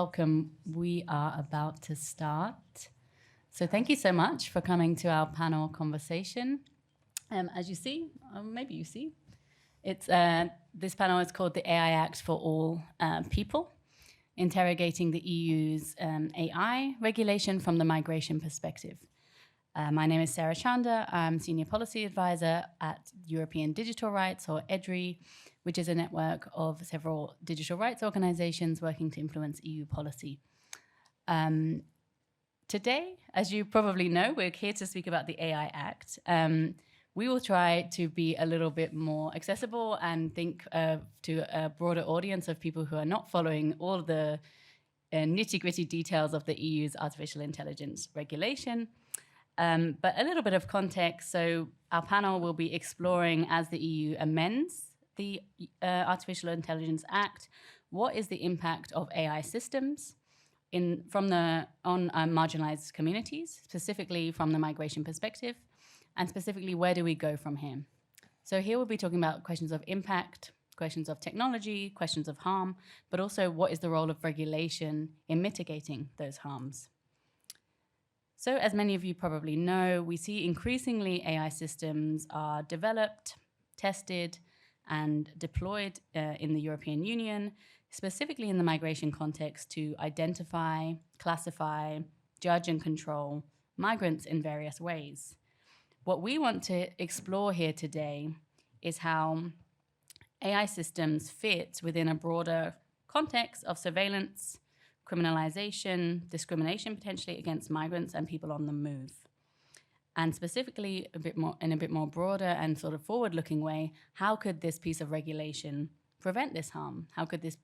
welcome. We are about to start. So thank you so much for coming to our panel conversation. As you see, or maybe you see, it's this panel is called the AI Act for All People, interrogating the EU's AI regulation from the migration perspective. My name is Sarah Chander. I'm Senior Policy Advisor at European Digital Rights, or EDRi, which is a network of several digital rights organizations working to influence EU policy. Today, as you probably know, we're here to speak about the AI Act. We will try to be a little bit more accessible and think to a broader audience of people who are not following all the nitty-gritty details of the EU's artificial intelligence regulation. But a little bit of context. So our panel will be exploring, as the EU amends the Artificial Intelligence Act, what is the impact of AI systems on marginalised communities, specifically from the migration perspective, and specifically where do we go from here? So here we'll be talking about questions of impact, questions of technology, questions of harm, but also what is the role of regulation in mitigating those harms. So as many of you probably know, we see increasingly AI systems are developed, tested, and deployed in the European Union, specifically in the migration context, to identify, classify, judge and control migrants in various ways. What we want to explore here today is how AI systems fit within a broader context of surveillance, criminalisation, discrimination potentially against migrants and people on the move. And specifically, in a bit more broader and sort of forward-looking way, how could this piece of regulation prevent this harm? How could this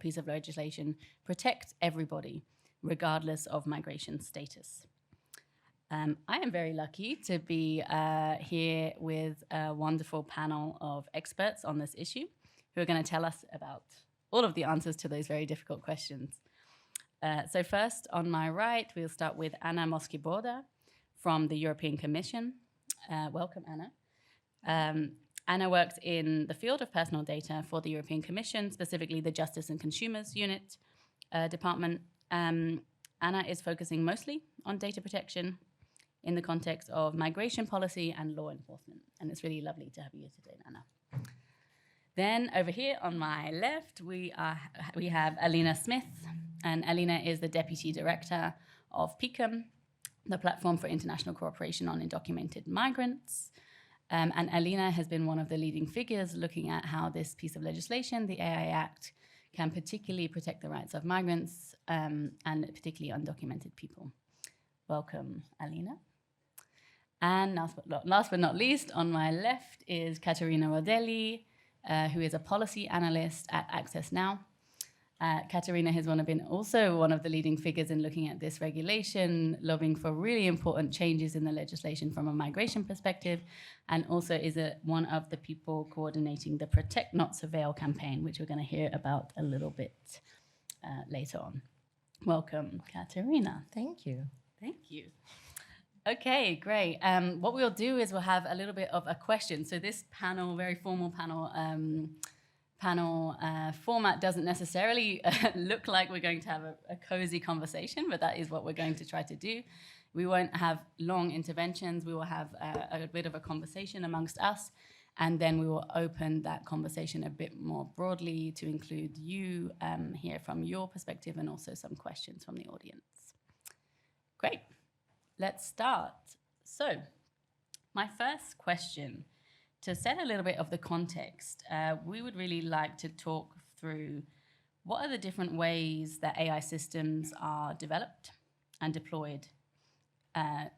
piece of legislation protect everybody, regardless of migration status? I am very lucky to be here with a wonderful panel of experts on this issue who are going to tell us about all of the answers to those very difficult questions. So first, on my right, we'll start with Anna Moscibroda from the European Commission. Welcome, Anna. Anna works in the field of personal data for the European Commission, specifically the Justice and Consumers Unit department. Anna is focusing mostly on data protection in the context of migration policy and law enforcement. And it's really lovely to have you here today, Anna. Then over here on my left, we have Alyna Smith. And Alyna is the Deputy Director of PICUM, the Platform for International Cooperation on Undocumented Migrants. And Alyna has been one of the leading figures looking at how this piece of legislation, the AI Act, can particularly protect the rights of migrants and particularly undocumented people. Welcome, Alyna. And last but not least, on my left is Caterina Rodelli, who is a policy analyst at Access Now. Caterina has been also one of the leading figures in looking at this regulation, lobbying for really important changes in the legislation from a migration perspective, and also is one of the people coordinating the Protect Not Surveil campaign, which we're going to hear about a little bit later on. Welcome, Caterina. Thank you. Thank you. Okay, great. What we'll do is we'll have a little bit of a question. So this panel, very formal panel format doesn't necessarily look like we're going to have a cozy conversation, but that is what we're going to try to do. We won't have long interventions. We will have a bit of a conversation amongst us, and then we will open that conversation a bit more broadly to include you, hear from your perspective, and also some questions from the audience. Great. Let's start. So my first question, to set a little bit of the context, we would really like to talk through what are the different ways that AI systems are developed and deployed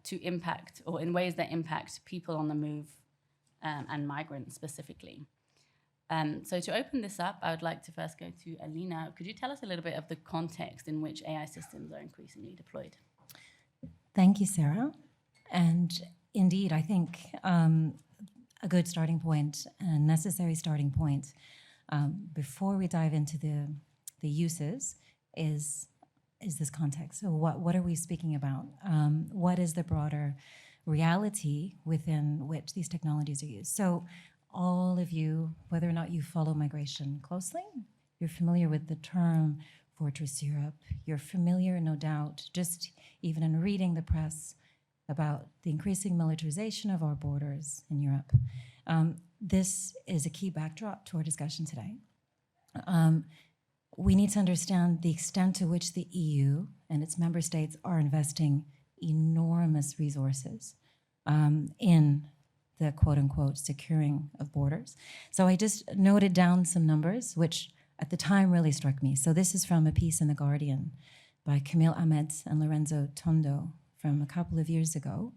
to impact, or in ways that impact people on the move and migrants specifically. So to open this up, I would like to first go to Alyna. Could you tell us a little bit of the context in which AI systems are increasingly deployed? Thank you, Sarah. And indeed, I think a good starting point, a necessary starting point, before we dive into the uses is this context. So what are we speaking about? What is the broader reality within which these technologies are used? So all of you, whether or not you follow migration closely, you're familiar with the term Fortress Europe. You're familiar, no doubt, just even in reading the press about the increasing militarization of our borders in Europe. This is a key backdrop to our discussion today. We need to understand the extent to which the EU and its member states are investing enormous resources in the quote-unquote securing of borders. So I just noted down some numbers, which at the time really struck me. So this is from a piece in The Guardian by Camille Amends and Lorenzo Tondo from a couple of years ago.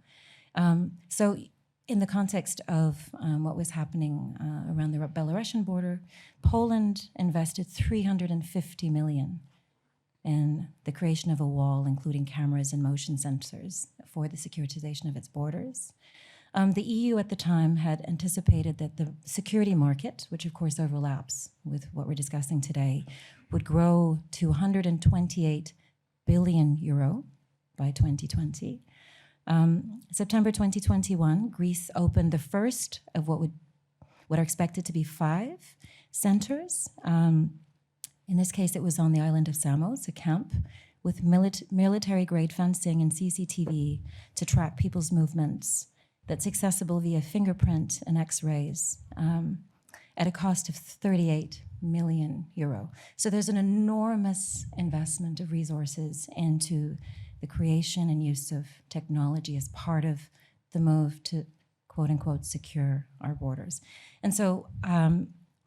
So in the context of what was happening around the Belarusian border, Poland invested 350 million in the creation of a wall, including cameras and motion sensors for the securitization of its borders. The EU at the time had anticipated that the security market, which of course overlaps with what we're discussing today, would grow to 128 billion euro by 2020. September 2021, Greece opened the first of what are expected to be 5 centers. In this case, it was on the island of Samos, a camp with military-grade fencing and CCTV to track people's movements that's accessible via fingerprint and X-rays at a cost of 38 million euro. So there's an enormous investment of resources into the creation and use of technology as part of the move to quote unquote secure our borders. And so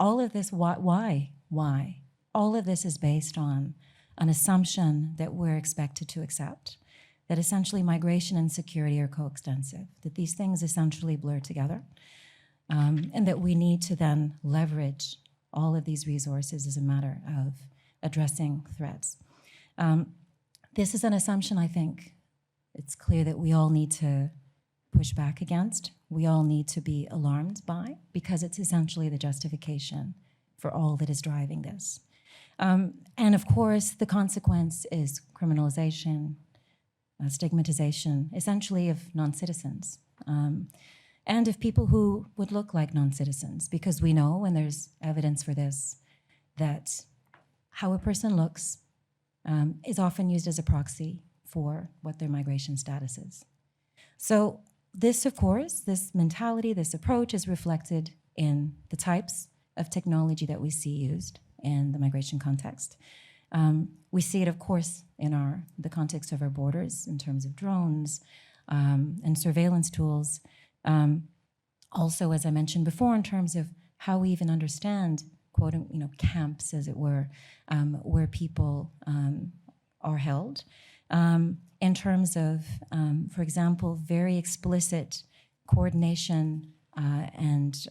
all of this, why? All of this is based on an assumption that we're expected to accept, that essentially migration and security are coextensive, that these things essentially blur together, and that we need to then leverage all of these resources as a matter of addressing threats. This is an assumption I think it's clear that we all need to push back against, we all need to be alarmed by, because it's essentially the justification for all that is driving this. And of course, the consequence is criminalisation, stigmatization, essentially of non-citizens, and of people who would look like non-citizens, because we know, and there's evidence for this, that how a person looks is often used as a proxy for what their migration status is. So this, of course, this mentality, this approach is reflected in the types of technology that we see used in the migration context. We see it, of course, in the context of our borders in terms of drones and surveillance tools. Also, as I mentioned before, in terms of how we even understand, quote, camps, as it were, where people are held. In terms of, for example, very explicit coordination and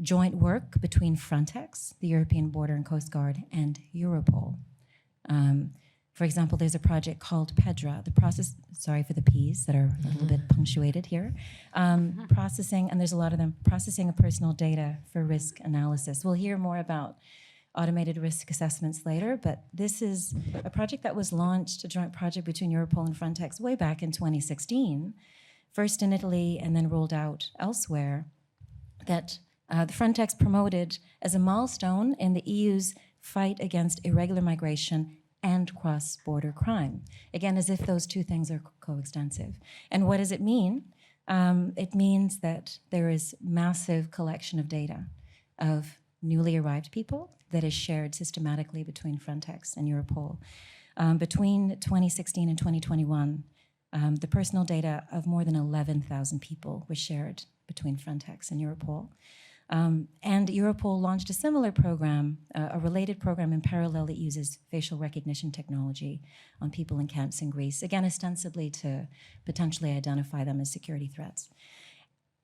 joint work between Frontex, the European Border and Coast Guard, and Europol. For example, there's a project called PEDRA, the process, sorry for the P's that are a little bit punctuated here, processing, and there's a lot of them, processing of personal data for risk analysis. We'll hear more about automated risk assessments later, but this is a project that was launched, a joint project between Europol and Frontex way back in 2016, first in Italy and then rolled out elsewhere, that the Frontex promoted as a milestone in the EU's fight against irregular migration and cross-border crime. Again, as if those two things are coextensive. And what does it mean? It means that there is massive collection of data of newly arrived people that is shared systematically between Frontex and Europol. Between 2016 and 2021, the personal data of more than 11,000 people was shared between Frontex and Europol. And Europol launched a similar program, a related program in parallel that uses facial recognition technology on people in camps in Greece, again, ostensibly to potentially identify them as security threats.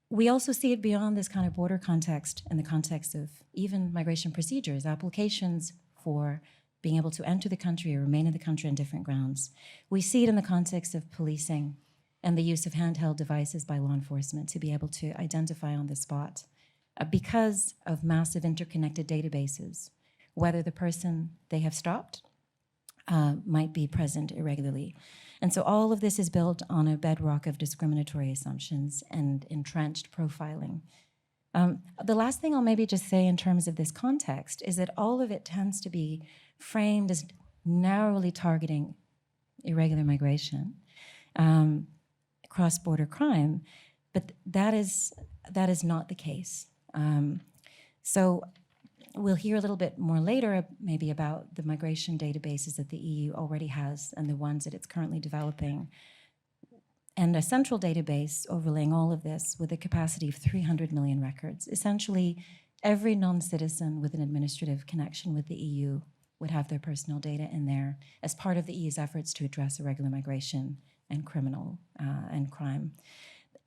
We also see it beyond this kind of border context in the context of even migration procedures, applications for being able to enter the country or remain in the country on different grounds. We see it in the context of policing and the use of handheld devices by law enforcement to be able to identify on the spot because of massive interconnected databases, whether the person they have stopped might be present irregularly. And so all of this is built on a bedrock of discriminatory assumptions and entrenched profiling. The last thing I'll maybe just say in terms of this context is that all of it tends to be framed as narrowly targeting irregular migration, cross-border crime, but that is not the case. So we'll hear a little bit more later maybe about the migration databases that the EU already has and the ones that it's currently developing, and a central database overlaying all of this with a capacity of 300 million records. Essentially, every non-citizen with an administrative connection with the EU would have their personal data in there as part of the EU's efforts to address irregular migration and criminal and crime.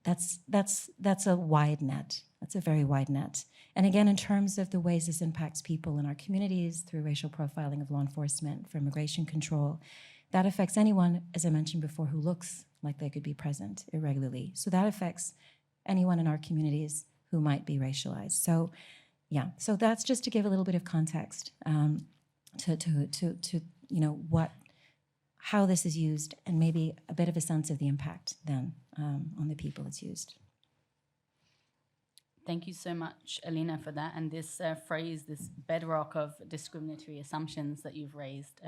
That's a wide net. That's a very wide net. And again, in terms of the ways this impacts people in our communities through racial profiling of law enforcement for immigration control, that affects anyone, as I mentioned before, who looks like they could be present irregularly. So that affects anyone in our communities who might be racialized. So yeah, so that's just to give a little bit of context to how this is used, and maybe a bit of a sense of the impact then on the people it's used. Thank you so much, Alyna, for that. And this phrase, this bedrock of discriminatory assumptions that you've raised,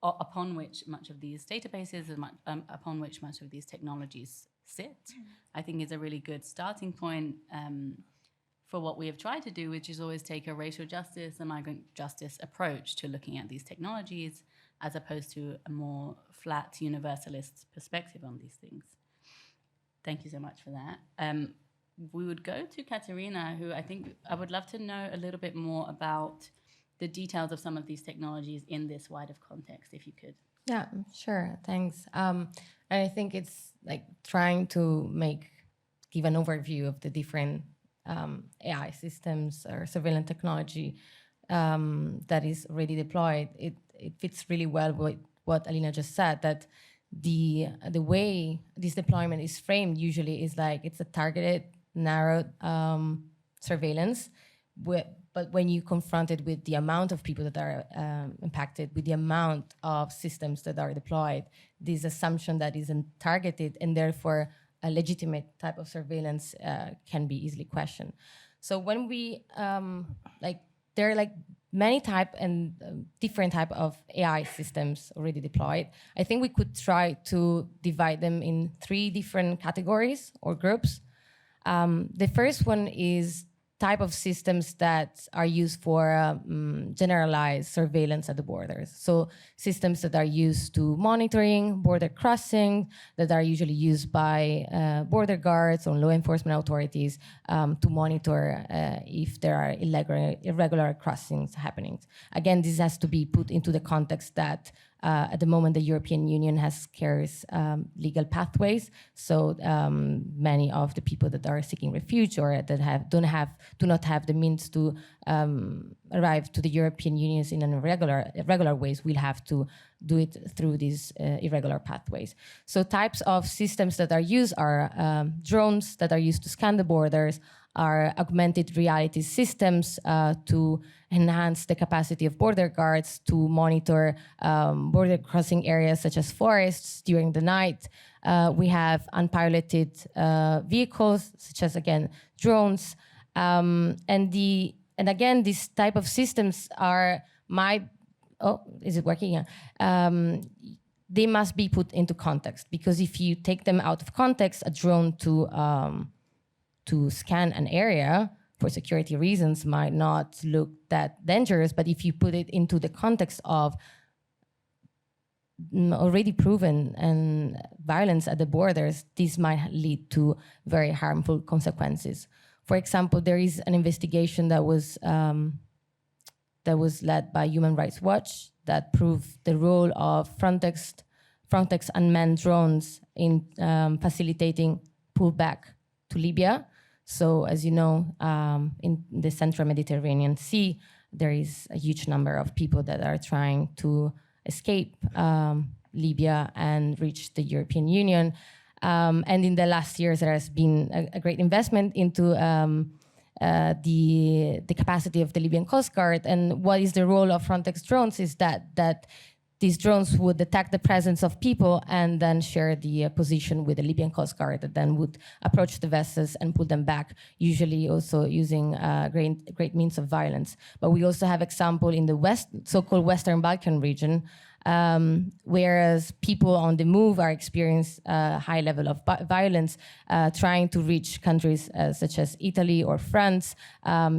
upon which much of these databases and upon which much of these technologies sit, I think is a really good starting point for what we have tried to do, which is always take a racial justice and migrant justice approach to looking at these technologies, as opposed to a more flat universalist perspective on these things. Thank you so much for that. We would go to Caterina, who I would love to know a little bit more about the details of some of these technologies in this wider context, if you could. Yeah, sure, thanks. And I think it's like trying to give an overview of the different AI systems or surveillance technology that is already deployed. It fits really well with what Alyna just said, that the way this deployment is framed usually is like it's a targeted, narrowed surveillance, but when you confront it with the amount of people that are impacted, with the amount of systems that are deployed, this assumption that isn't targeted and therefore a legitimate type of surveillance can be easily questioned. So when we, there are many type and different type of AI systems already deployed. I think we could try to divide them in 3 different categories or groups. The first one is type of systems that are used for generalized surveillance at the borders. So systems that are used to monitoring border crossing, that are usually used by border guards or law enforcement authorities to monitor if there are irregular crossings happening. Again, this has to be put into the context that at the moment, the European Union has scarce legal pathways. So many of the people that are seeking refuge or that do not have the means to arrive to the European Union in an irregular ways will have to do it through these irregular pathways. So types of systems that are used are drones that are used to scan the borders, are augmented reality systems to enhance the capacity of border guards to monitor border crossing areas such as forests during the night. We have unpiloted vehicles such as, again, drones. And again, these type of systems is it working? They must be put into context, because if you take them out of context, a drone to scan an area for security reasons might not look that dangerous, but if you put it into the context of already proven and violence at the borders, this might lead to very harmful consequences. For example, there is an investigation that was led by Human Rights Watch that proved the role of Frontex unmanned drones in facilitating pullback to Libya. So as you know, in the Central Mediterranean Sea, there is a huge number of people that are trying to escape Libya and reach the European Union. And in the last years, there has been a great investment into the capacity of the Libyan Coast Guard. And what is the role of Frontex drones is that these drones would detect the presence of people and then share the position with the Libyan Coast Guard that then would approach the vessels and pull them back, usually also using great means of violence. But we also have example in the so-called Western Balkan region, whereas people on the move are experiencing a high level of violence, trying to reach countries such as Italy or France.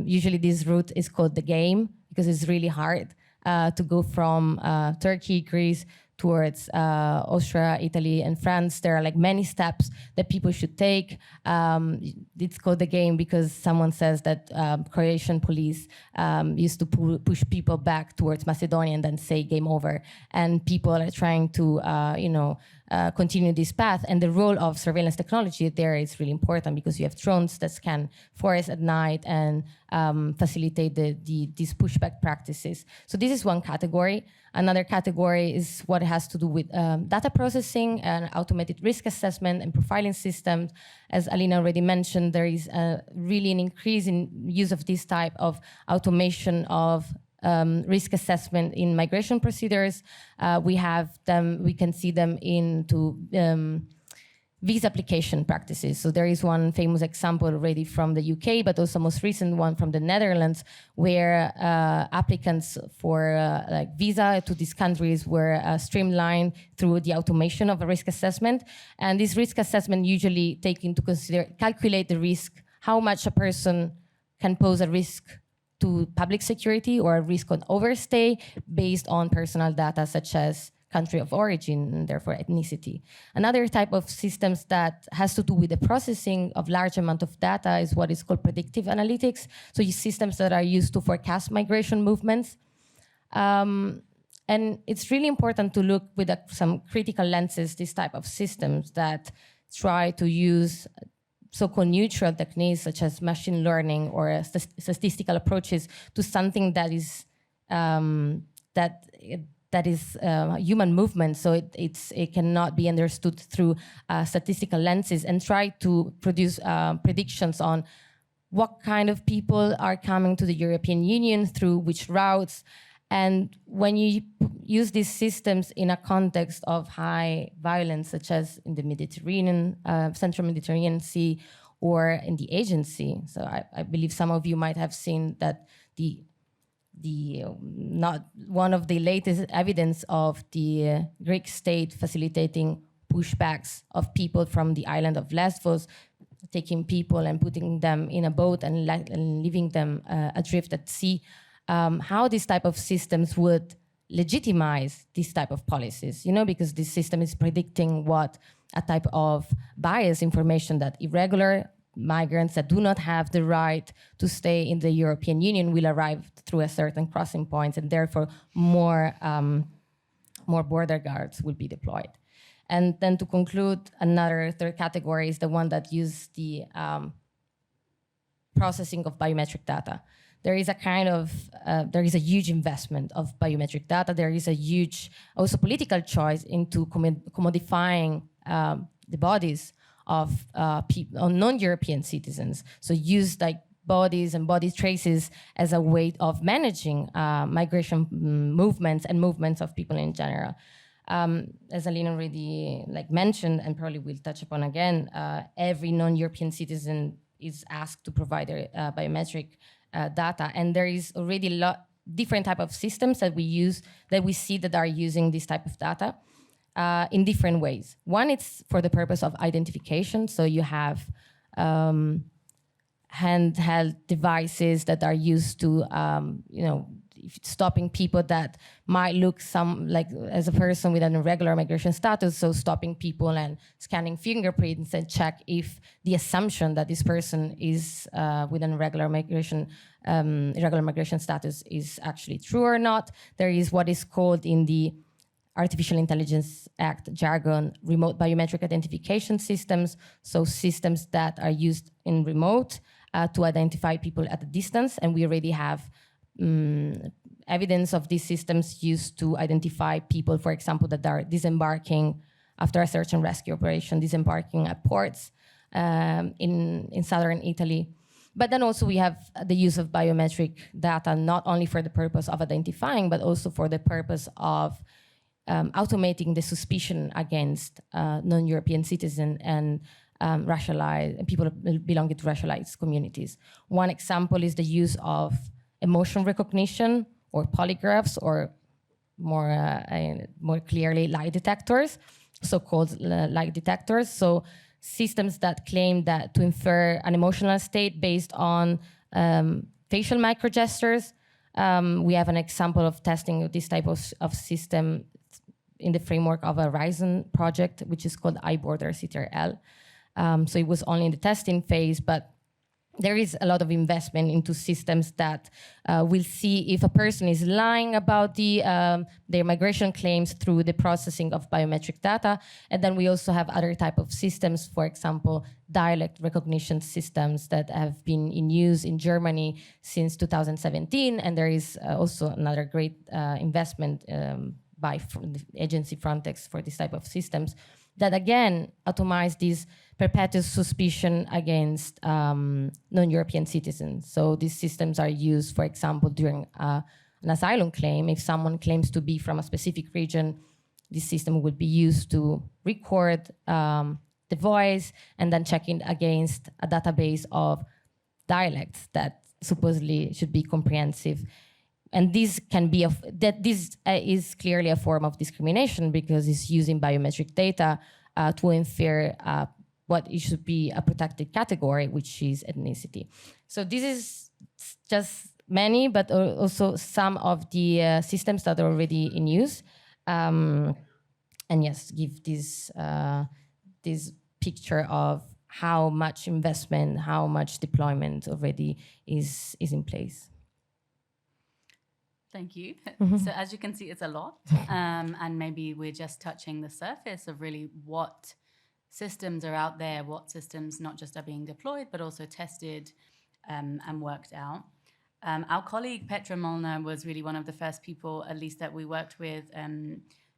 Usually this route is called the game because it's really hard to go from Turkey, Greece, towards Austria, Italy, and France. There are like many steps that people should take. It's called the game because someone says that Croatian police used to push people back towards Macedonia and then say game over. And people are trying to, continue this path. And the role of surveillance technology there is really important because you have drones that scan forests at night and facilitate these pushback practices. So this is one category. Another category is what has to do with data processing and automated risk assessment and profiling systems. As Alyna already mentioned, there is really an increase in use of this type of automation of risk assessment in migration procedures. We can see them into visa application practices. So there is one famous example already from the UK, but also most recent one from the Netherlands, where applicants for visa to these countries were streamlined through the automation of a risk assessment. And this risk assessment usually calculate the risk, how much a person can pose a risk to public security or a risk on overstay based on personal data such as country of origin and therefore ethnicity. Another type of systems that has to do with the processing of large amount of data is what is called predictive analytics. So systems that are used to forecast migration movements. And it's really important to look with some critical lenses, this type of systems that try to use so-called neutral techniques such as machine learning or statistical approaches to something that is human movement, so it cannot be understood through statistical lenses, and try to produce predictions on what kind of people are coming to the European Union, through which routes. And when you use these systems in a context of high violence, such as in the Mediterranean, Central Mediterranean Sea, or in the agency, so I believe some of you might have seen that not one of the latest evidence of the Greek state facilitating pushbacks of people from the island of Lesbos, taking people and putting them in a boat and leaving them adrift at sea. How these type of systems would legitimize these type of policies, because this system is predicting what a type of bias information that irregular migrants that do not have the right to stay in the European Union will arrive through a certain crossing points, and therefore more border guards will be deployed. And then to conclude, another third category is the one that uses the processing of biometric data. There is a huge investment of biometric data. There is a huge also political choice into commodifying the bodies of non-European citizens. So use bodies and body traces as a way of managing migration movements and movements of people in general. As Alyna already mentioned, and probably will touch upon again, every non-European citizen is asked to provide their biometric data, and there is already a lot different type of systems that we see that are using this type of data in different ways. One, it's for the purpose of identification. So you have handheld devices that are used to, stopping people that might look as a person with an irregular migration status. So stopping people and scanning fingerprints and check if the assumption that this person is with an irregular migration status is actually true or not. There is what is called in the Artificial Intelligence Act jargon, remote biometric identification systems. So systems that are used in remote to identify people at a distance. And we already have evidence of these systems used to identify people, for example, that are disembarking after a search and rescue operation, disembarking at ports in southern Italy. But then also we have the use of biometric data, not only for the purpose of identifying, but also for the purpose of automating the suspicion against non-European citizens and racialized people belonging to racialized communities. One example is the use of emotion recognition or polygraphs, or more clearly lie detectors, so-called lie detectors. So systems that claim that to infer an emotional state based on facial microgestures. We have an example of testing of this type of system in the framework of a Horizon project, which is called iBorder CTRL. So it was only in the testing phase, but there is a lot of investment into systems that will see if a person is lying about their migration claims through the processing of biometric data. And then we also have other type of systems, for example, dialect recognition systems that have been in use in Germany since 2017. And there is also another great investment by the agency Frontex for this type of systems that again atomize this perpetual suspicion against non-European citizens. So these systems are used, for example, during an asylum claim. If someone claims to be from a specific region, this system would be used to record the voice and then check it against a database of dialects that supposedly should be comprehensive. And this can be is clearly a form of discrimination because it's using biometric data to infer what it should be a protected category, which is ethnicity. So this is just many, but also some of the systems that are already in use. And yes, give this picture of how much investment, how much deployment already is in place. Thank you. So as you can see, it's a lot. And maybe we're just touching the surface of really what systems are out there, what systems not just are being deployed, but also tested and worked out. Our colleague Petra Molnar was really one of the first people, at least that we worked with,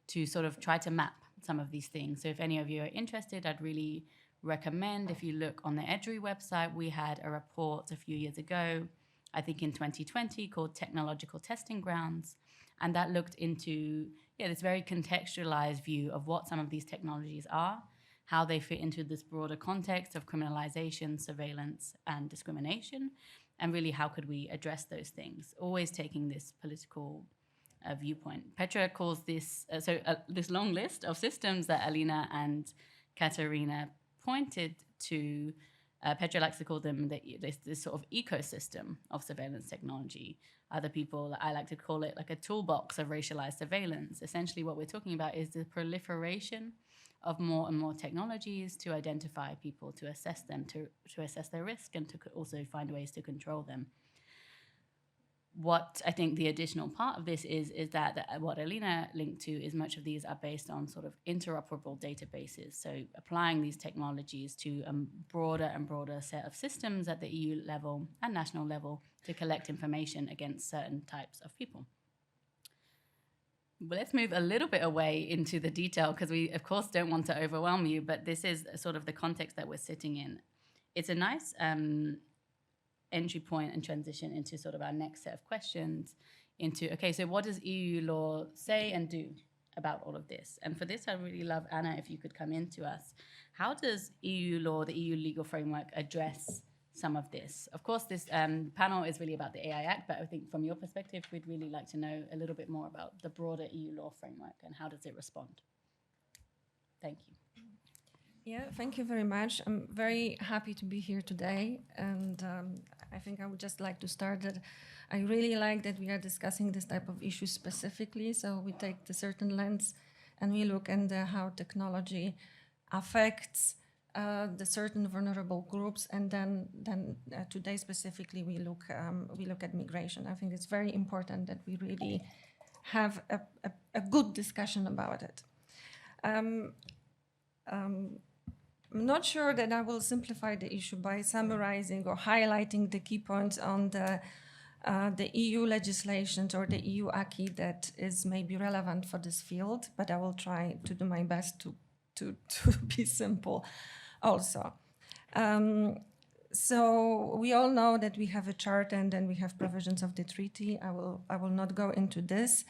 to sort of try to map some of these things. So if any of you are interested, I'd really recommend, if you look on the EDRi website, we had a report a few years ago, I think in 2020, called Technological Testing Grounds. And that looked into this very contextualized view of what some of these technologies are, how they fit into this broader context of criminalization, surveillance, and discrimination, and really how could we address those things, always taking this political viewpoint. Petra calls this, this long list of systems that Alyna and Caterina pointed to, Petra likes to call them this sort of ecosystem of surveillance technology. Other people, I like to call it like a toolbox of racialized surveillance. Essentially what we're talking about is the proliferation of more and more technologies to identify people, to assess them, to assess their risk, and to also find ways to control them. What I think the additional part of this is that what Alyna linked to is much of these are based on sort of interoperable databases. So applying these technologies to a broader and broader set of systems at the EU level and national level to collect information against certain types of people. But let's move a little bit away into the detail, because we, of course, don't want to overwhelm you, but this is sort of the context that we're sitting in. It's a nice entry point and transition into sort of our next set of questions into, okay, so what does EU law say and do about all of this? And for this, I'd really love, Anna, if you could come into us. How does EU law, the EU legal framework, address some of this? Of course, this panel is really about the AI Act, but I think from your perspective, we'd really like to know a little bit more about the broader EU law framework and how does it respond? Thank you. Yeah, thank you very much. I'm very happy to be here today. And I think I would just like to start that I really like that we are discussing this type of issues specifically. So we take the certain lens and we look at how technology affects the certain vulnerable groups. And then today specifically, we look at migration. I think it's very important that we really have a good discussion about it. I'm not sure that I will simplify the issue by summarizing or highlighting the key points on the EU legislation or the EU acquis that is maybe relevant for this field, but I will try to do my best to be simple also. So we all know that we have a charter and then we have provisions of the treaty. I will not go into this.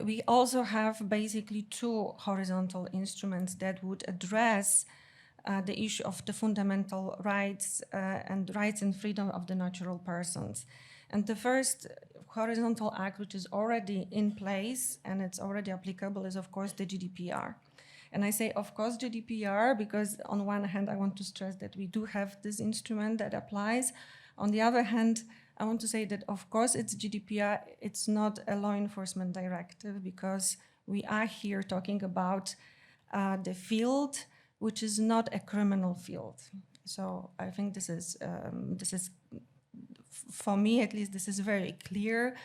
We also have basically two horizontal instruments that would address the issue of the fundamental rights and freedom of the natural persons. And the first horizontal act, which is already in place and it's already applicable, is of course the GDPR. And I say, of course, GDPR, because on one hand, I want to stress that we do have this instrument that applies. On the other hand, I want to say that, of course, it's GDPR. It's not a law enforcement directive, because we are here talking about the field, which is not a criminal field. So I think this is, for me at least, this is very clear.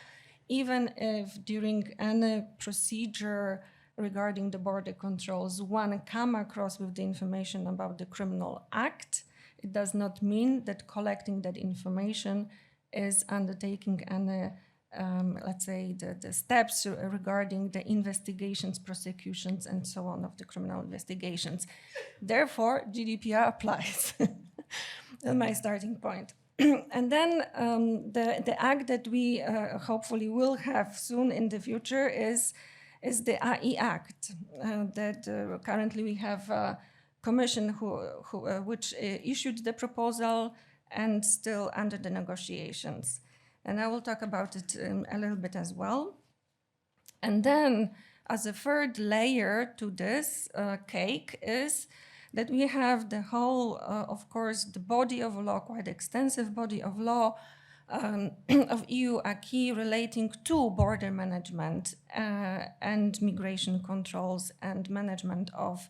Even if during any procedure regarding the border controls, one come across with the information about the criminal act, it does not mean that collecting that information is undertaking any, let's say, the steps regarding the investigations, prosecutions, and so on of the criminal investigations. Therefore, GDPR applies. That's my starting point. And then the act that we hopefully will have soon in the future is the AI Act. That currently we have a commission which issued the proposal and still under the negotiations. And I will talk about it a little bit as well. And then as a third layer to this cake is that we have the whole, of course, the body of law, quite extensive body of law of EU acquis relating to border management and migration controls and management of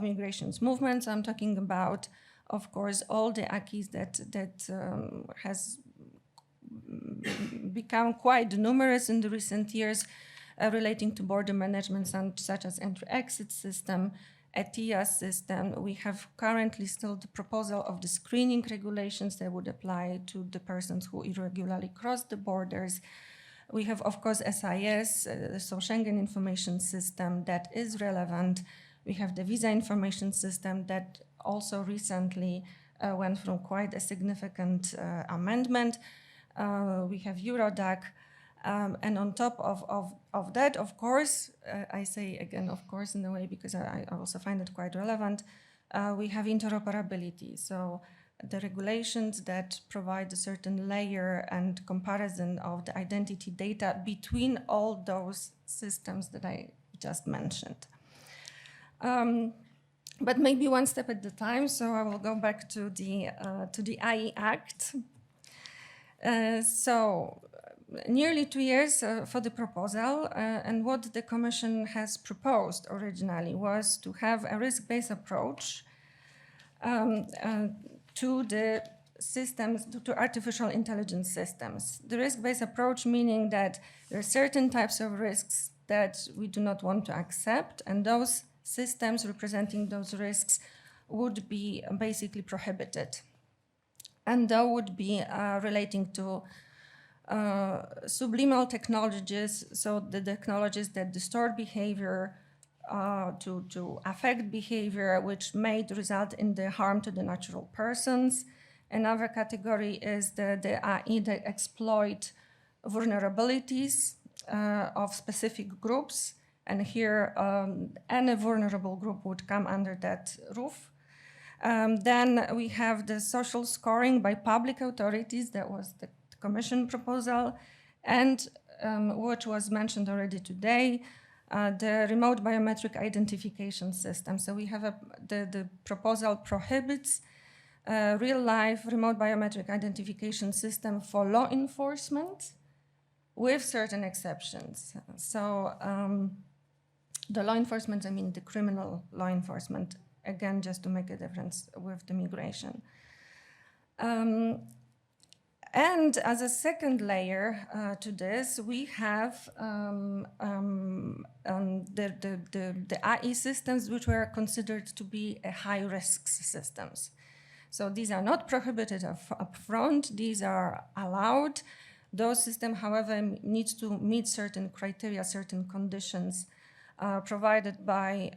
migrations movements. I'm talking about, of course, all the acquis that has become quite numerous in the recent years relating to border management, such as entry-exit system, ETIAS system. We have currently still the proposal of the screening regulations that would apply to the persons who irregularly cross the borders. We have, of course, SIS, so Schengen Information System, that is relevant. We have the Visa Information System that also recently went through quite a significant amendment. We have Eurodac. And on top of that, of course, I say again, of course, in a way, because I also find it quite relevant, we have interoperability. So the regulations that provide a certain layer and comparison of the identity data between all those systems that I just mentioned. But maybe one step at a time, so I will go back to the AI Act. So nearly 2 years for the proposal, and what the Commission has proposed originally was to have a risk-based approach to the systems, to artificial intelligence systems. The risk-based approach meaning that there are certain types of risks that we do not want to accept, and those systems representing those risks would be basically prohibited. And that would be relating to subliminal technologies, so the technologies that distort behavior to affect behavior, which may result in the harm to the natural persons. Another category is the AI that exploit vulnerabilities of specific groups. And here, any vulnerable group would come under that roof. Then we have the social scoring by public authorities. That was the Commission proposal, and which was mentioned already today, the remote biometric identification system. So we have the proposal prohibits real-life remote biometric identification system for law enforcement with certain exceptions. So the law enforcement, I mean the criminal law enforcement, again, just to make a difference with the migration. And as a second layer to this, we have the AI systems which were considered to be high-risk systems. So these are not prohibited upfront, these are allowed. Those systems, however, need to meet certain criteria, certain conditions provided by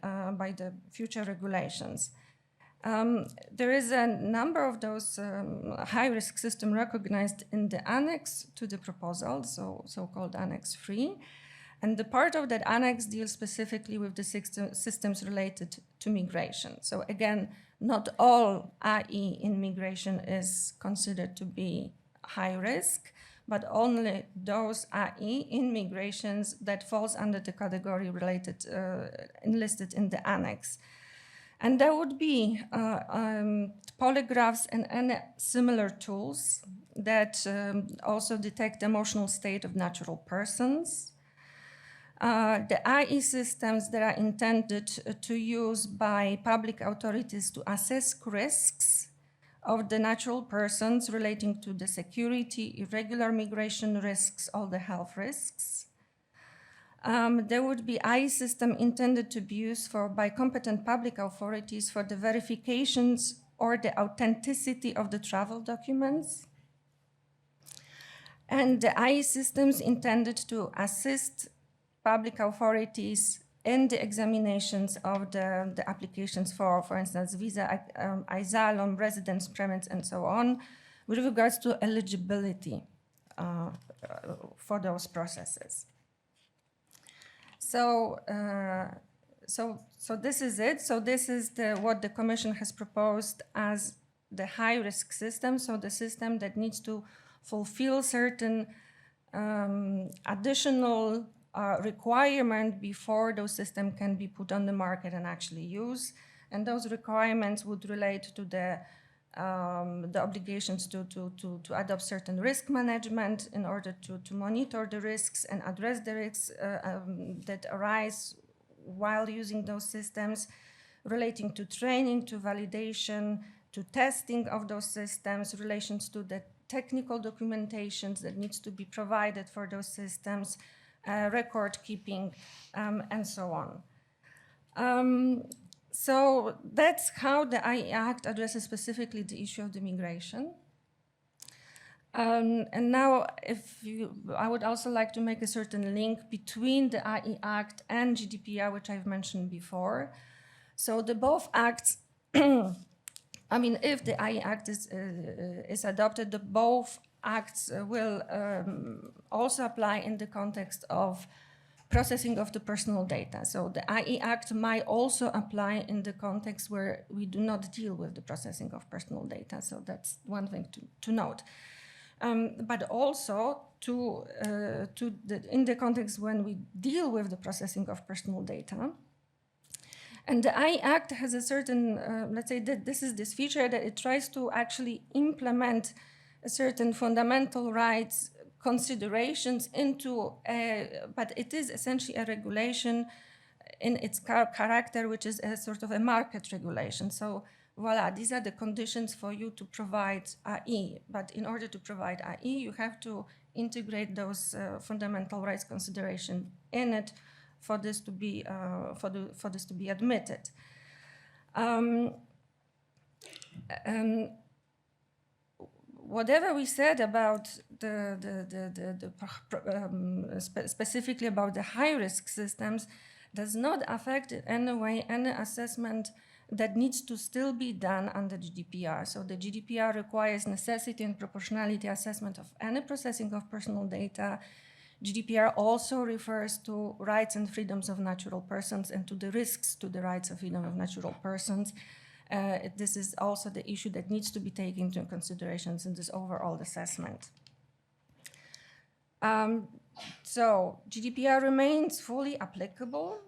the future regulations. There is a number of those high-risk systems recognized in the annex to the proposal, so-called Annex 3. And the part of that annex deals specifically with the systems related to migration. So again, not all AI in migration is considered to be high risk, but only those AI in migrations that falls under the category related, enlisted in the annex. And there would be polygraphs and similar tools that also detect emotional state of natural persons. The AI systems that are intended to use by public authorities to assess risks of the natural persons relating to the security, irregular migration risks, all the health risks. There would be AI system intended to be used by competent public authorities for the verifications or the authenticity of the travel documents. And the AI systems intended to assist public authorities in the examinations of the applications for instance, visa, asylum, residence permits, and so on, with regards to eligibility for those processes. So this is it. So this is what the Commission has proposed as the high-risk system. So the system that needs to fulfill certain additional requirement before those systems can be put on the market and actually use. And those requirements would relate to the obligations to adopt certain risk management in order to monitor the risks and address the risks that arise while using those systems, relating to training, to validation, to testing of those systems, relations to the technical documentations that needs to be provided for those systems, record keeping, and so on. So that's how the AI Act addresses specifically the issue of the migration. And now, I would also like to make a certain link between the AI Act and GDPR, which I've mentioned before. So the both acts, I mean, if the AI Act is adopted, the both acts will also apply in the context of processing of the personal data. So the AI Act might also apply in the context where we do not deal with the processing of personal data. So that's one thing to note. But also in the context when we deal with the processing of personal data. And the AI Act has a certain, let's say that this feature that it tries to actually implement a certain fundamental rights considerations into, but it is essentially a regulation in its character, which is a sort of a market regulation. So voila, these are the conditions for you to provide AI. But in order to provide AI, you have to integrate those fundamental rights consideration in it for this to be for this to be admitted. Whatever we said about specifically about the high-risk systems does not affect in any way any assessment that needs to still be done under GDPR. So the GDPR requires necessity and proportionality assessment of any processing of personal data. GDPR also refers to rights and freedoms of natural persons and to the risks to the rights and freedom of natural persons. This is also the issue that needs to be taken into consideration in this overall assessment. So GDPR remains fully applicable.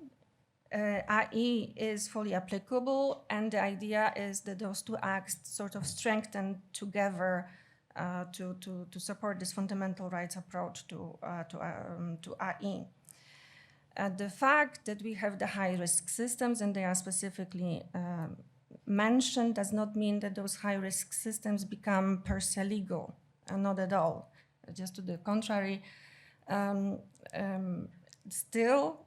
AI is fully applicable, and the idea is that those two acts sort of strengthen together to support this fundamental rights approach to AI. The fact that we have the high-risk systems and they are specifically mentioned does not mean that those high-risk systems become per se legal, not at all. Just to the contrary, still,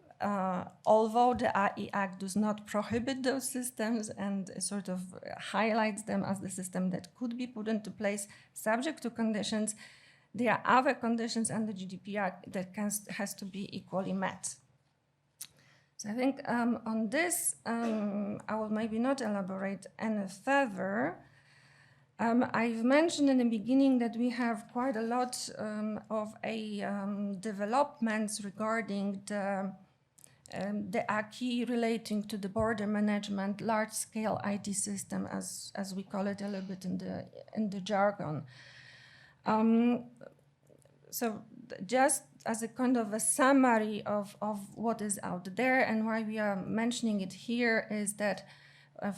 although the AI Act does not prohibit those systems and sort of highlights them as the system that could be put into place subject to conditions, there are other conditions under GDPR that has to be equally met. So I think on this, I will maybe not elaborate any further. I've mentioned in the beginning that we have quite a lot of developments regarding the acquis relating to the border management, large-scale IT system, as we call it a little bit in the jargon. So just as a kind of a summary of what is out there and why we are mentioning it here is that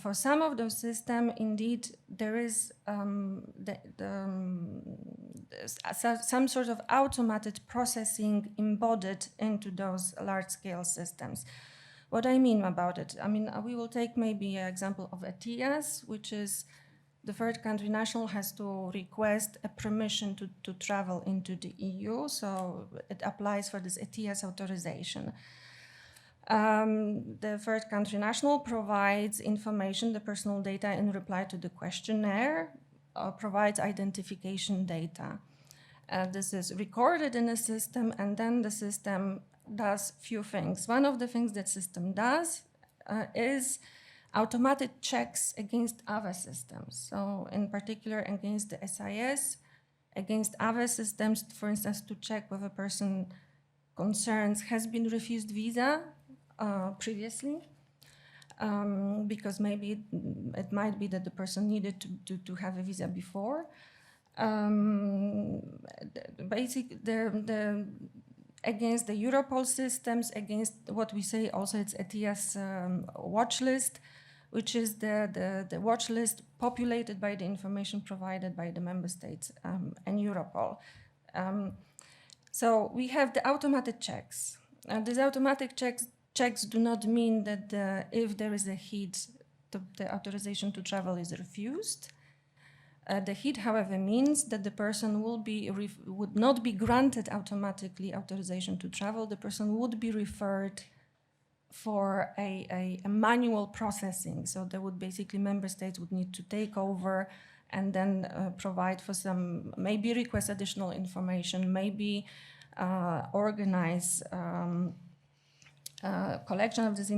for some of those systems, indeed, there is some sort of automated processing embodied into those large-scale systems. What I mean about it, I mean, we will take maybe an example of ETIAS, which is the third country national has to request a permission to travel into the EU, so it applies for this ETIAS authorization. The third country national provides information, the personal data in reply to the questionnaire, provides identification data. This is recorded in a system, and then the system does few things. One of the things that system does is automatic checks against other systems. So in particular against the SIS, against other systems, for instance, to check whether a person concerns has been refused visa previously, because maybe it might be that the person needed to have a visa before. Against the Europol systems, against what we say also it's ETIAS watch list, which is the watch list populated by the information provided by the member states and Europol. So we have the automatic checks. These automatic checks do not mean that if there is a hit, the authorization to travel is refused. The hit, however, means that the person would not be granted automatically authorization to travel. The person would be referred for a manual processing. So there would basically member states would need to take over and then provide for some, maybe request additional information, maybe organize collection of this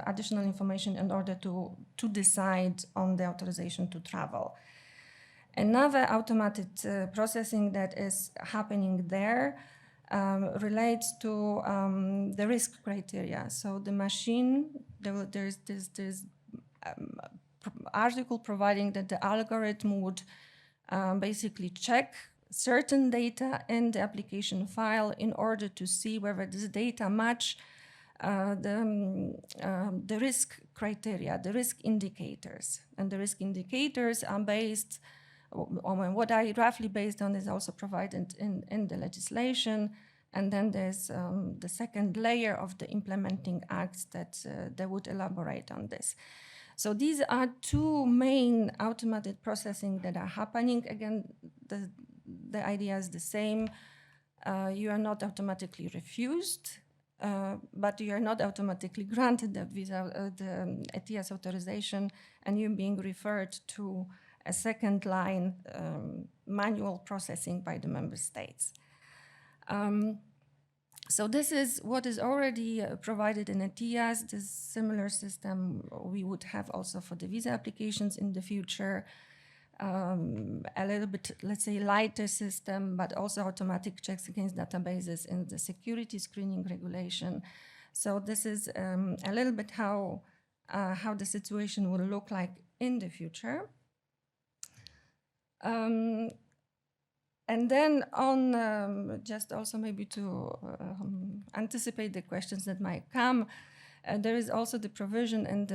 additional information in order to decide on the authorization to travel. Another automated processing that is happening there relates to the risk criteria. So the machine, there's this article providing that the algorithm would basically check certain data in the application file in order to see whether this data match the risk criteria, the risk indicators. And the risk indicators are based on what I roughly based on is also provided in the legislation. And then there's the second layer of the implementing acts that would elaborate on this. So these are two main automated processing that are happening. Again, the idea is the same. You are not automatically refused, but you are not automatically granted the visa, the ETIAS authorization, and you're being referred to a second line manual processing by the member states. So this is what is already provided in ETIAS. This similar system we would have also for the visa applications in the future. A little bit, let's say, lighter system, but also automatic checks against databases in the security screening regulation. So this is a little bit how the situation will look like in the future. And then on, just also maybe to anticipate the questions that might come, there is also the provision in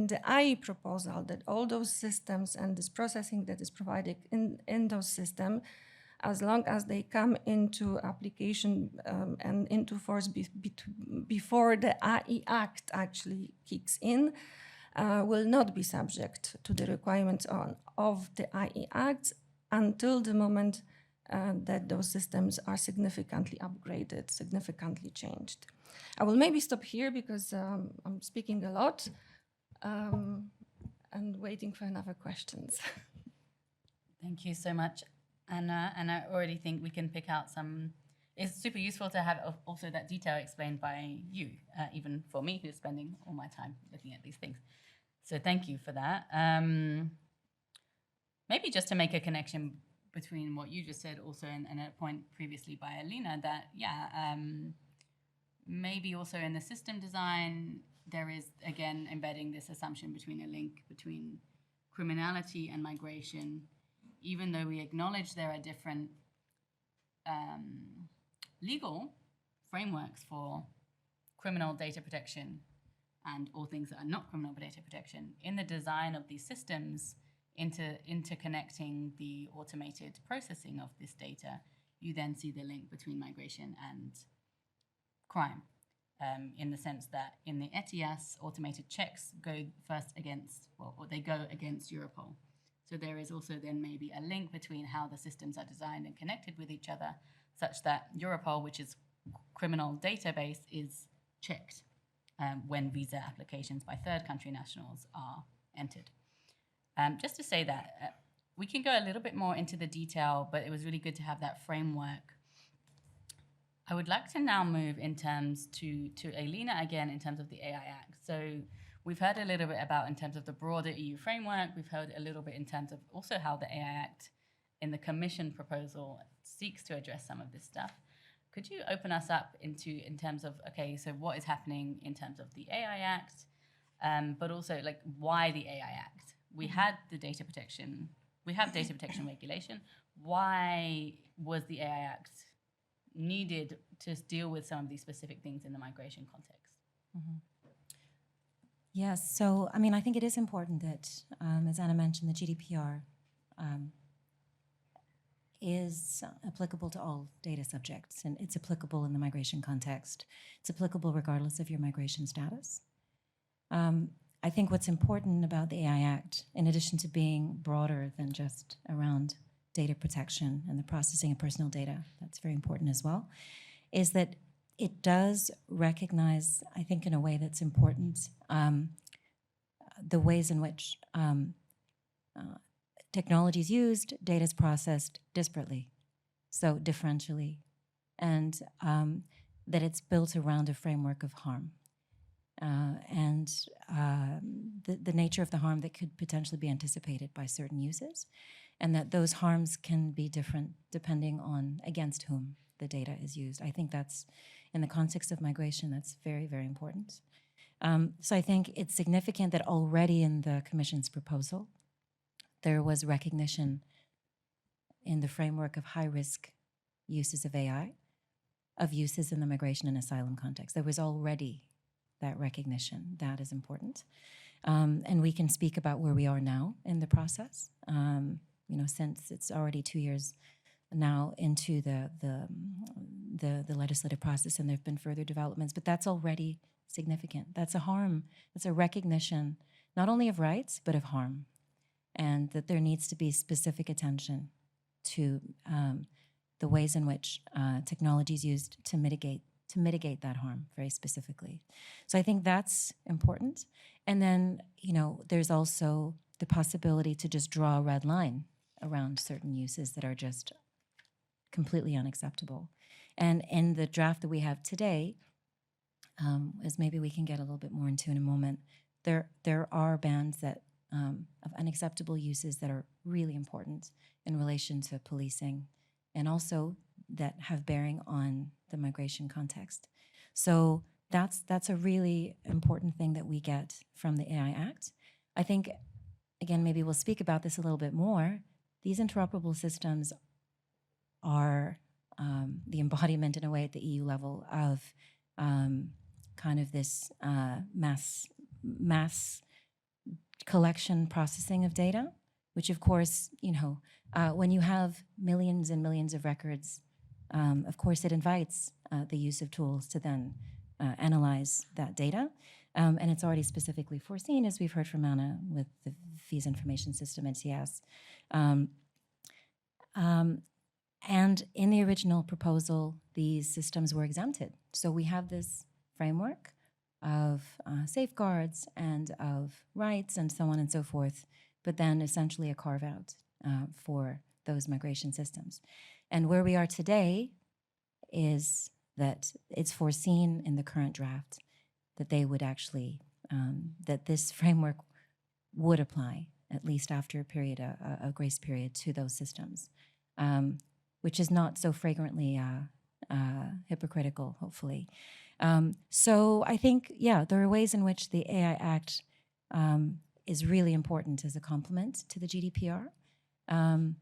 the IE proposal that all those systems and this processing that is provided in those systems, as long as they come into application and into force before the IE Act actually kicks in, will not be subject to the requirements of the IE Act until the moment that those systems are significantly upgraded, significantly changed. I will maybe stop here because I'm speaking a lot and waiting for another questions. Thank you so much, Anna. And I already think we can pick out some. It's super useful to have also that detail explained by you, even for me who's spending all my time looking at these things. So thank you for that. maybe just to make a connection between what you just said also and a point previously by Alyna, that, maybe also in the system design, there is, again, embedding this assumption between a link between criminality and migration, even though we acknowledge there are different legal frameworks for criminal data protection and all things that are not criminal data protection. In the design of these systems, interconnecting the automated processing of this data, you then see the link between migration and crime, in the sense that in the ETIAS, automated checks go first against, or they go against Europol. So there is also then maybe a link between how the systems are designed and connected with each other, such that Europol, which is criminal database, is checked when visa applications by third country nationals are entered. Just to say that we can go a little bit more into the detail, but it was really good to have that framework. I would like to now move in terms to Alyna again in terms of the AI Act. So we've heard a little bit about in terms of the broader EU framework. We've heard a little bit in terms of also how the AI Act in the Commission proposal seeks to address some of this stuff. Could you open us up in terms of, okay, so what is happening in terms of the AI Act, but also like why the AI Act? We had the data protection, we have data protection regulation. Why was the AI Act needed to deal with some of these specific things in the migration context? Mm-hmm. Yes, so I mean, I think it is important that, as Anna mentioned, the GDPR is applicable to all data subjects, and it's applicable in the migration context. It's applicable regardless of your migration status. I think what's important about the AI Act, in addition to being broader than just around data protection and the processing of personal data, that's very important as well, is that it does recognize, I think in a way that's important, the ways in which technology is used, data is processed disparately, so differentially, and that it's built around a framework of harm. And the nature of the harm that could potentially be anticipated by certain uses, and that those harms can be different depending on against whom the data is used. I think that's, in the context of migration, that's very, very important. So I think it's significant that already in the Commission's proposal, there was recognition in the framework of high-risk uses of AI, of uses in the migration and asylum context. There was already that recognition. That is important. And we can speak about where we are now in the process, since it's already 2 years now into the legislative process, and there have been further developments, but that's already significant. That's a harm. It's a recognition not only of rights, but of harm, and that there needs to be specific attention to the ways in which technology is used to mitigate that harm very specifically. So I think that's important. And then, there's also the possibility to just draw a red line around certain uses that are just completely unacceptable. And in the draft that we have today, as maybe we can get a little bit more into in a moment, there are bans that of unacceptable uses that are really important in relation to policing, and also that have bearing on the migration context. So that's a really important thing that we get from the AI Act. I think, again, maybe we'll speak about this a little bit more. These interoperable systems are the embodiment in a way at the EU level of kind of this mass collection processing of data, which of course, when you have millions and millions of records, of course it invites the use of tools to then analyze that data. And it's already specifically foreseen, as we've heard from Anna, with the Visa Information System, NCS. And in the original proposal, these systems were exempted. So we have this framework of safeguards and of rights and so on and so forth, but then essentially a carve-out for those migration systems. And where we are today is that it's foreseen in the current draft that they would actually, that this framework would apply at least after a period, a grace period to those systems, which is not so flagrantly hypocritical, hopefully. So I think, yeah, there are ways in which the AI Act is really important as a complement to the GDPR. And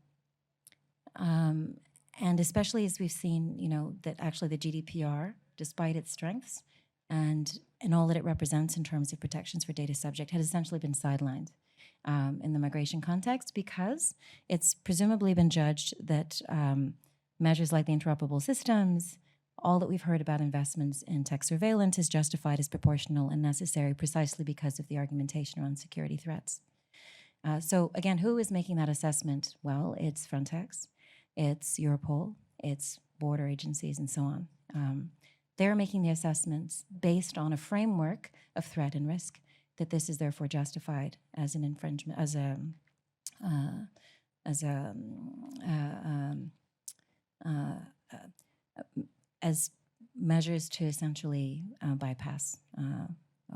especially as we've seen, that actually the GDPR, despite its strengths and all that it represents in terms of protections for data subject, has essentially been sidelined in the migration context because it's presumably been judged that measures like the interoperable systems, all that we've heard about investments in tech surveillance is justified as proportional and necessary precisely because of the argumentation around security threats. So again, who is making that assessment? Well, it's Frontex, it's Europol, it's border agencies, and so on. They're making the assessments based on a framework of threat and risk, that this is therefore justified as an infringement, as measures to essentially bypass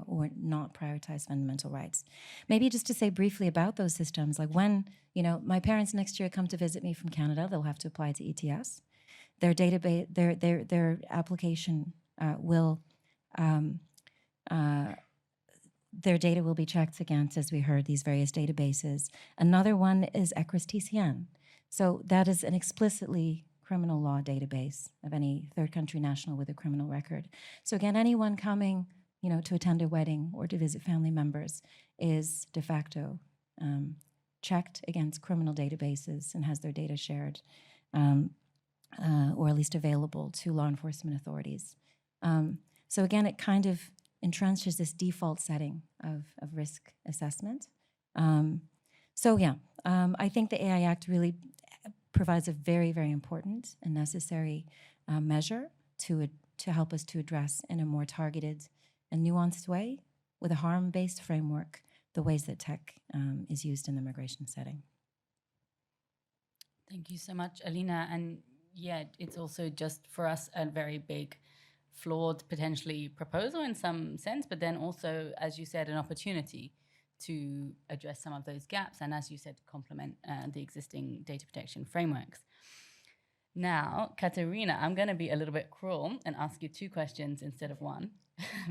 or not prioritize fundamental rights. Maybe just to say briefly about those systems, like when, my parents next year come to visit me from Canada, they'll have to apply to ETS. Their database, their application their data will be checked against, as we heard, these various databases. Another one is ECRIS TCN. So that is an explicitly criminal law database of any third country national with a criminal record. So again, anyone coming, to attend a wedding or to visit family members is de facto checked against criminal databases and has their data shared, or at least available to law enforcement authorities. So again, it kind of entrenches this default setting of risk assessment. So yeah, I think the AI Act really provides a very, very important and necessary measure to help us to address in a more targeted and nuanced way, with a harm-based framework, the ways that tech is used in the migration setting. Thank you so much, Alyna. And yeah, it's also just for us a very big, flawed, potentially proposal in some sense, but then also, as you said, an opportunity to address some of those gaps and, as you said, complement the existing data protection frameworks. Now, Caterina, I'm going to be a little bit cruel and ask you 2 questions instead of 1,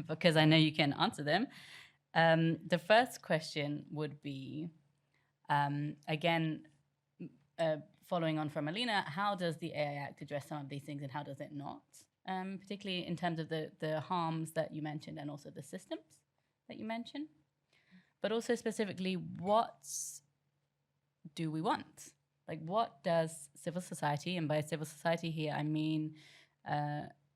because I know you can answer them. The first question would be, again, following on from Alyna, how does the AI Act address some of these things and how does it not? Particularly in terms of the harms that you mentioned and also the systems that you mentioned. But also specifically, what do we want? Like, what does civil society, and by civil society here, I mean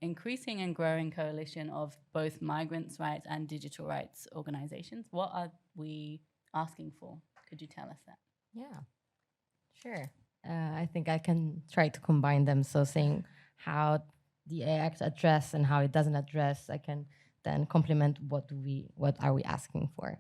increasing and growing coalition of both migrants' rights and digital rights organizations, what are we asking for? Could you tell us that? Yeah, sure. I think I can try to combine them. So saying how the AI Act address and how it doesn't address, I can then complement what are we asking for.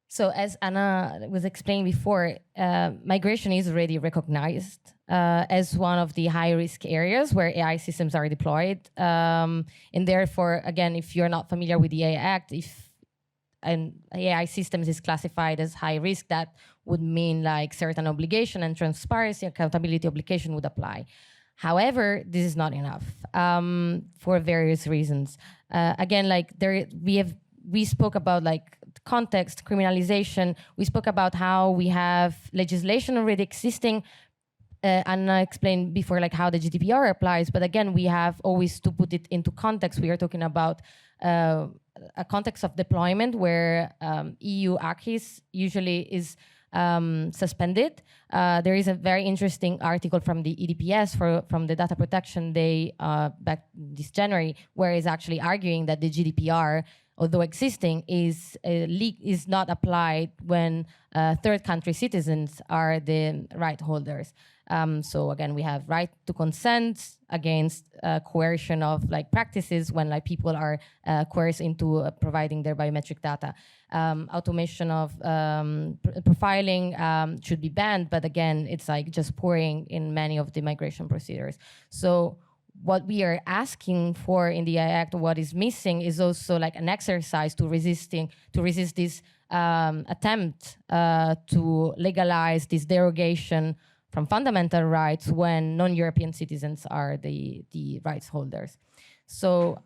So as Anna was explaining before, migration is already recognized as one of the high-risk areas where AI systems are deployed. And therefore, again, if you're not familiar with the AI Act, if an AI systems is classified as high risk, that would mean like certain obligation and transparency, accountability obligation would apply. However, this is not enough for various reasons. Again, like we spoke about like context, criminalisation. We spoke about how we have legislation already existing. And I explained before like how the GDPR applies. But again, we have always to put it into context. We are talking about a context of deployment where EU acquis usually is suspended. There is a very interesting article from the EDPS from the Data Protection Day back this January, where it's actually arguing that the GDPR, although existing, is not applied when third country citizens are the right holders. So again, we have right to consent against coercion of like practices when like people are coerced into providing their biometric data. Automation of profiling should be banned, but again, it's like just pouring in many of the migration procedures. So what we are asking for in the AI Act, what is missing, is also like an exercise to resist this attempt to legalize this derogation from fundamental rights when non-European citizens are the rights holders. So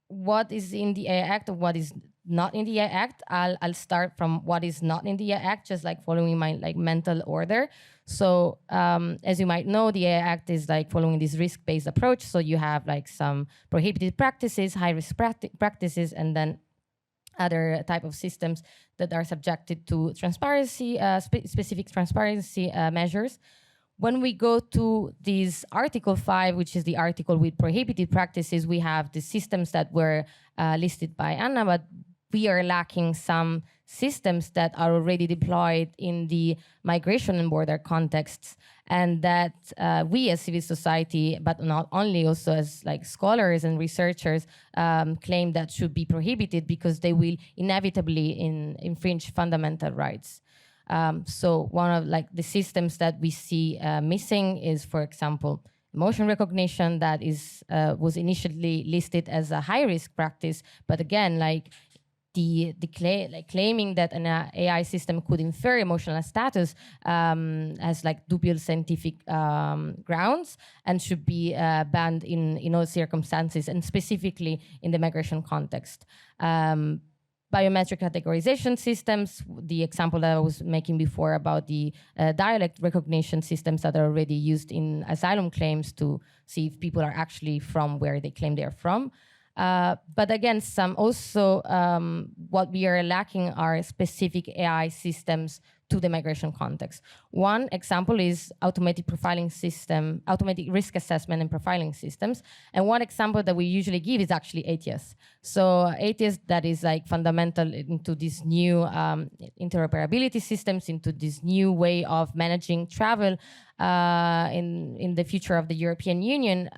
what is in the AI Act and what is not in the AI Act? I'll start from what is not in the AI Act, just like following my mental order. So as you might know, the AI Act is like following this risk-based approach. So you have like some prohibited practices, high-risk practices, and then other type of systems that are subjected to transparency, specific transparency measures. When we go to this Article 5, which is the article with prohibited practices, we have the systems that were listed by Anna, but we are lacking some systems that are already deployed in the migration and border contexts, and that we as civil society, but not only, also as like scholars and researchers, claim that should be prohibited because they will inevitably infringe fundamental rights. So one of like the systems that we see missing is, for example, emotion recognition that is was initially listed as a high-risk practice, but again, like claiming that an AI system could infer emotional status has like dubious scientific grounds and should be banned in all circumstances, and specifically in the migration context. Biometric categorization systems, the example that I was making before about the dialect recognition systems that are already used in asylum claims to see if people are actually from where they claim they are from. But again, what we are lacking are specific AI systems to the migration context. One example is automatic profiling system, automatic risk assessment and profiling systems. And one example that we usually give is actually ATS. So ATS that is like fundamental into this new interoperability systems, into this new way of managing travel in the future of the European Union.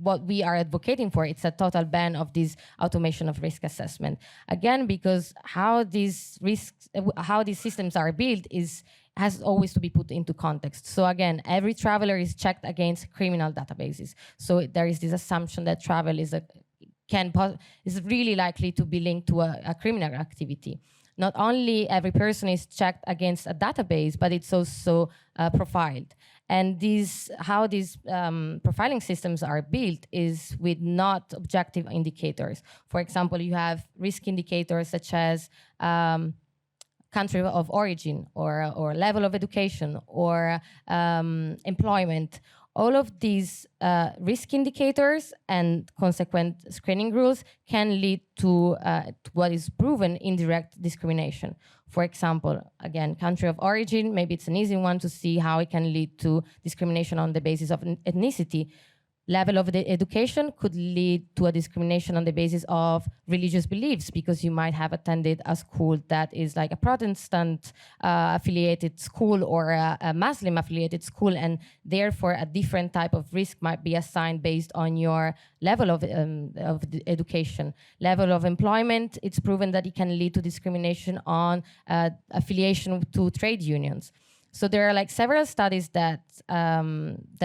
What we are advocating for, it's a total ban of this automation of risk assessment. Again, because how these systems are built has always to be put into context. So again, every traveler is checked against criminal databases. So there is this assumption that travel is really likely to be linked to a criminal activity. Not only every person is checked against a database, but it's also profiled. And how these profiling systems are built is with not objective indicators. For example, you have risk indicators such as country of origin or level of education or employment. All of these risk indicators and consequent screening rules can lead to what is proven indirect discrimination. For example, again, country of origin, maybe it's an easy one to see how it can lead to discrimination on the basis of ethnicity. Level of the education could lead to a discrimination on the basis of religious beliefs, because you might have attended a school that is like a Protestant affiliated school or a Muslim affiliated school, and therefore a different type of risk might be assigned based on your level of the education. Level of employment, it's proven that it can lead to discrimination on affiliation to trade unions. So there are like several studies that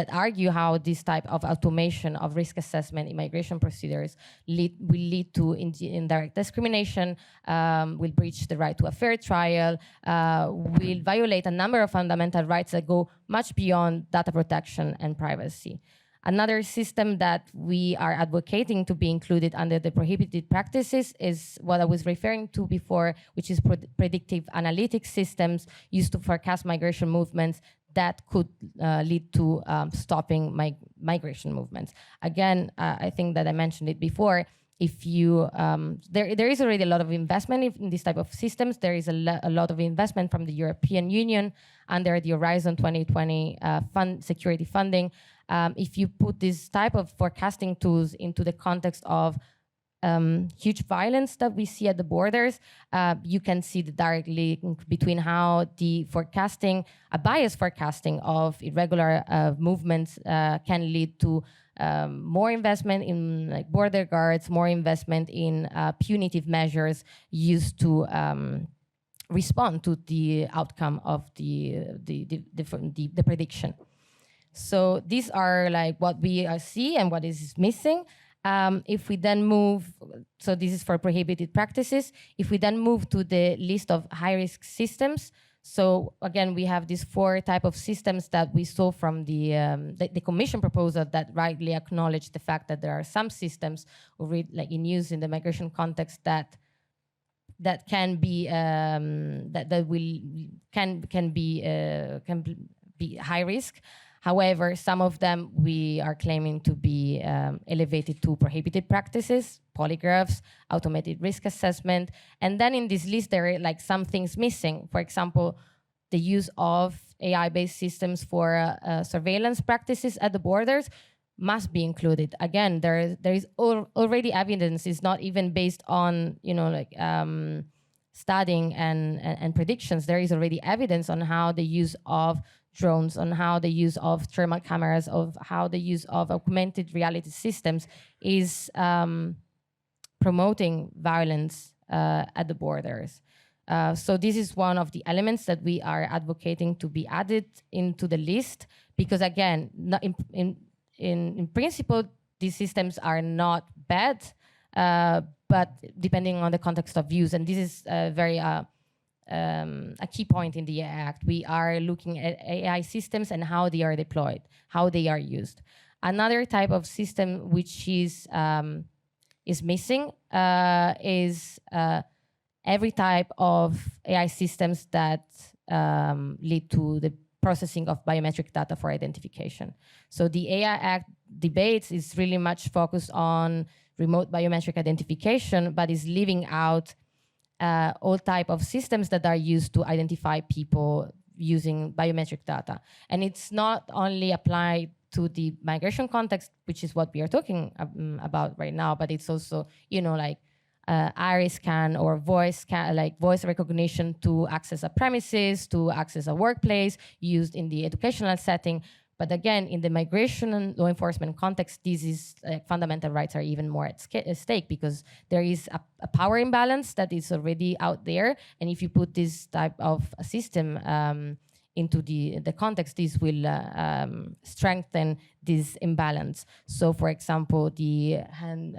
argue how this type of automation of risk assessment in migration procedures will lead to indirect discrimination, will breach the right to a fair trial, will violate a number of fundamental rights that go much beyond data protection and privacy. Another system that we are advocating to be included under the prohibited practices is what I was referring to before, which is predictive analytics systems used to forecast migration movements that could lead to stopping migration movements. Again, I think that I mentioned it before. If you there is already a lot of investment in this type of systems. There is a lot of investment from the European Union under the Horizon 2020 security funding. If you put this type of forecasting tools into the context of huge violence that we see at the borders, you can see the direct link between how the forecasting, a biased forecasting of irregular movements can lead to more investment in like border guards, more investment in punitive measures used to respond to the outcome of the prediction. So these are like what we see and what is missing. If we then move, so this is for prohibited practices. If we then move to the list of high-risk systems, so again, we have these 4 type of systems that we saw from the Commission proposal that rightly acknowledge the fact that there are some systems already like in use in the migration context that can be can be high risk. However, some of them we are claiming to be elevated to prohibited practices, polygraphs, automated risk assessment. And then in this list, there are like some things missing. For example, the use of AI-based systems for surveillance practices at the borders must be included. Again, there is already evidence. It's not even based on, like studying and predictions. There is already evidence on how the use of drones, on how the use of thermal cameras, of how the use of augmented reality systems is promoting violence at the borders. So this is one of the elements that we are advocating to be added into the list, because again, in principle, these systems are not bad, but depending on the context of use, and this is very a key point in the AI Act. We are looking at AI systems and how they are deployed, how they are used. Another type of system which is missing is every type of AI systems that lead to the processing of biometric data for identification. So the AI Act debates is really much focused on remote biometric identification, but is leaving out all type of systems that are used to identify people using biometric data. And it's not only applied to the migration context, which is what we are talking about right now, but it's also, like iris scan or voice scan, like voice recognition to access a premises, to access a workplace, used in the educational setting. But again, in the migration and law enforcement context, this is fundamental rights are even more at stake, because there is a power imbalance that is already out there. And if you put this type of a system into the context, this will strengthen this imbalance. So for example, the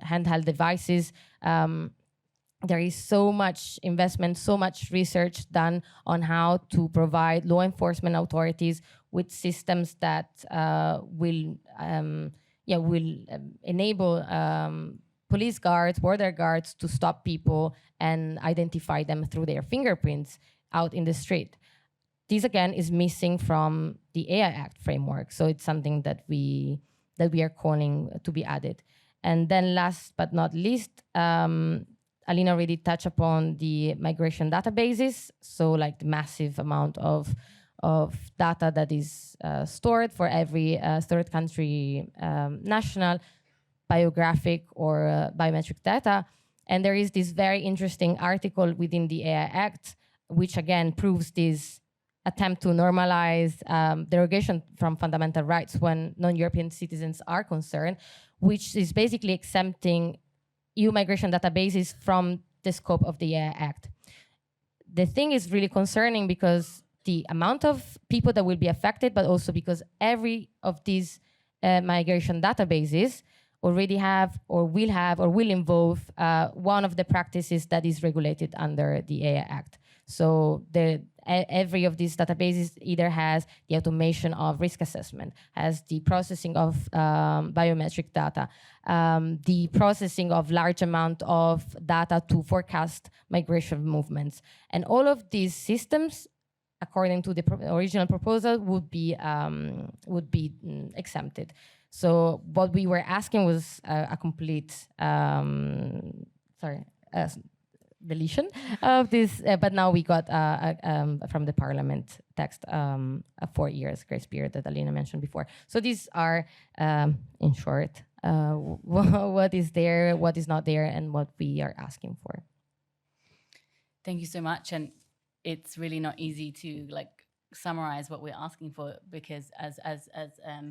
handheld devices, there is so much investment, so much research done on how to provide law enforcement authorities with systems that will enable police guards, border guards to stop people and identify them through their fingerprints out in the street. This again is missing from the AI Act framework, so it's something that we are calling to be added. And then last but not least, Alyna already touched upon the migration databases, so like the massive amount of data that is stored for every third country national, biographic or biometric data. And there is this very interesting article within the AI Act, which again proves this attempt to normalize derogation from fundamental rights when non-European citizens are concerned, which is basically exempting EU migration databases from the scope of the AI Act. The thing is really concerning because the amount of people that will be affected, but also because every of these migration databases already have or will involve one of the practices that is regulated under the AI Act. So every of these databases either has the automation of risk assessment, has the processing of biometric data, the processing of large amount of data to forecast migration movements. And all of these systems, according to the original proposal, would be exempted. So what we were asking was a complete, deletion of this, but now we got from the Parliament text a 4 years grace period that Alyna mentioned before. So these are, in short, what is there, what is not there, and what we are asking for. Thank you so much. And it's really not easy to summarize what we're asking for, because as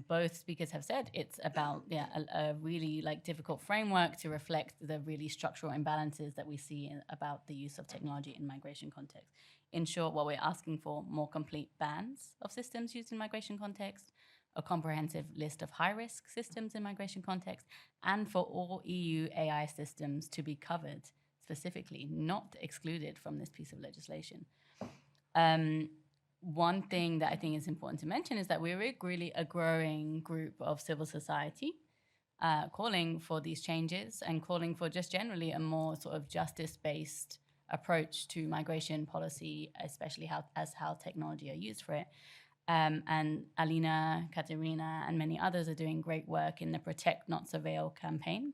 both speakers have said, it's about a really difficult framework to reflect the really structural imbalances that we see about the use of technology in migration context. In short, what we're asking for, more complete bans of systems used in migration context, a comprehensive list of high-risk systems in migration context, and for all EU AI systems to be covered specifically, not excluded from this piece of legislation. One thing that I think is important to mention is that we're really a growing group of civil society calling for these changes and calling for just generally a more sort of justice-based approach to migration policy, especially how technology are used for it. And Alyna, Caterina, and many others are doing great work in the Protect Not Surveil campaign,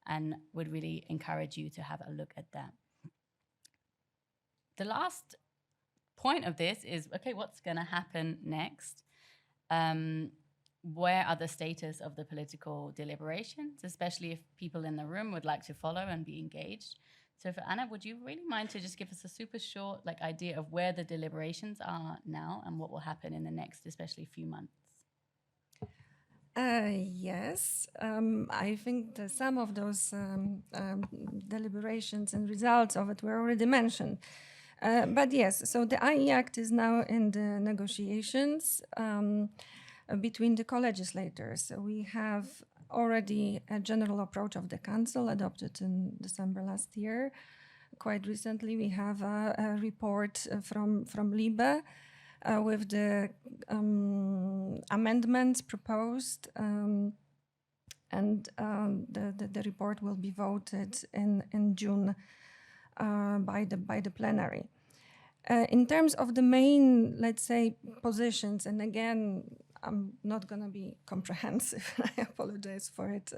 and would really encourage you to have a look at that. The last point of this is, okay, what's going to happen next? Where are the status of the political deliberations, especially if people in the room would like to follow and be engaged? So for Anna, would you really mind to just give us a super short idea of where the deliberations are now and what will happen in the next, especially few months? Yes, I think that some of those deliberations and results of it were already mentioned. But yes, so the IE Act is now in the negotiations between the co-legislators. So we have already a general approach of the Council adopted in December last year. Quite recently, we have a report from LIBE with the amendments proposed, and the report will be voted in June by the plenary. In terms of the main, let's say, positions, and again, I'm not going to be comprehensive. I apologize for it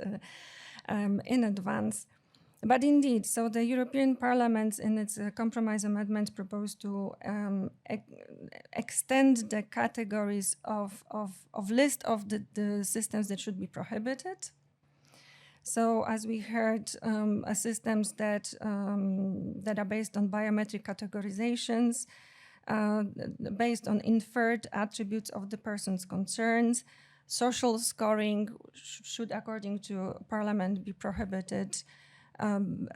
in advance. But indeed, so the European Parliament in its compromise amendment proposed to extend the categories of list of the systems that should be prohibited. So as we heard, systems that are based on biometric categorizations, based on inferred attributes of the person's concerns. Social scoring should, according to Parliament, be prohibited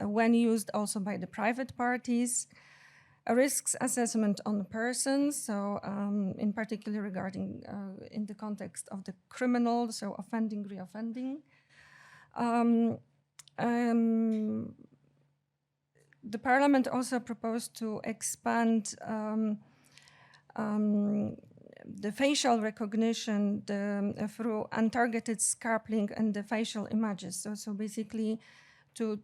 when used also by the private parties. A risks assessment on persons, so in particular regarding in the context of the criminal, so offending, reoffending. The Parliament also proposed to expand the facial recognition through untargeted scarpling and the facial images. So basically, to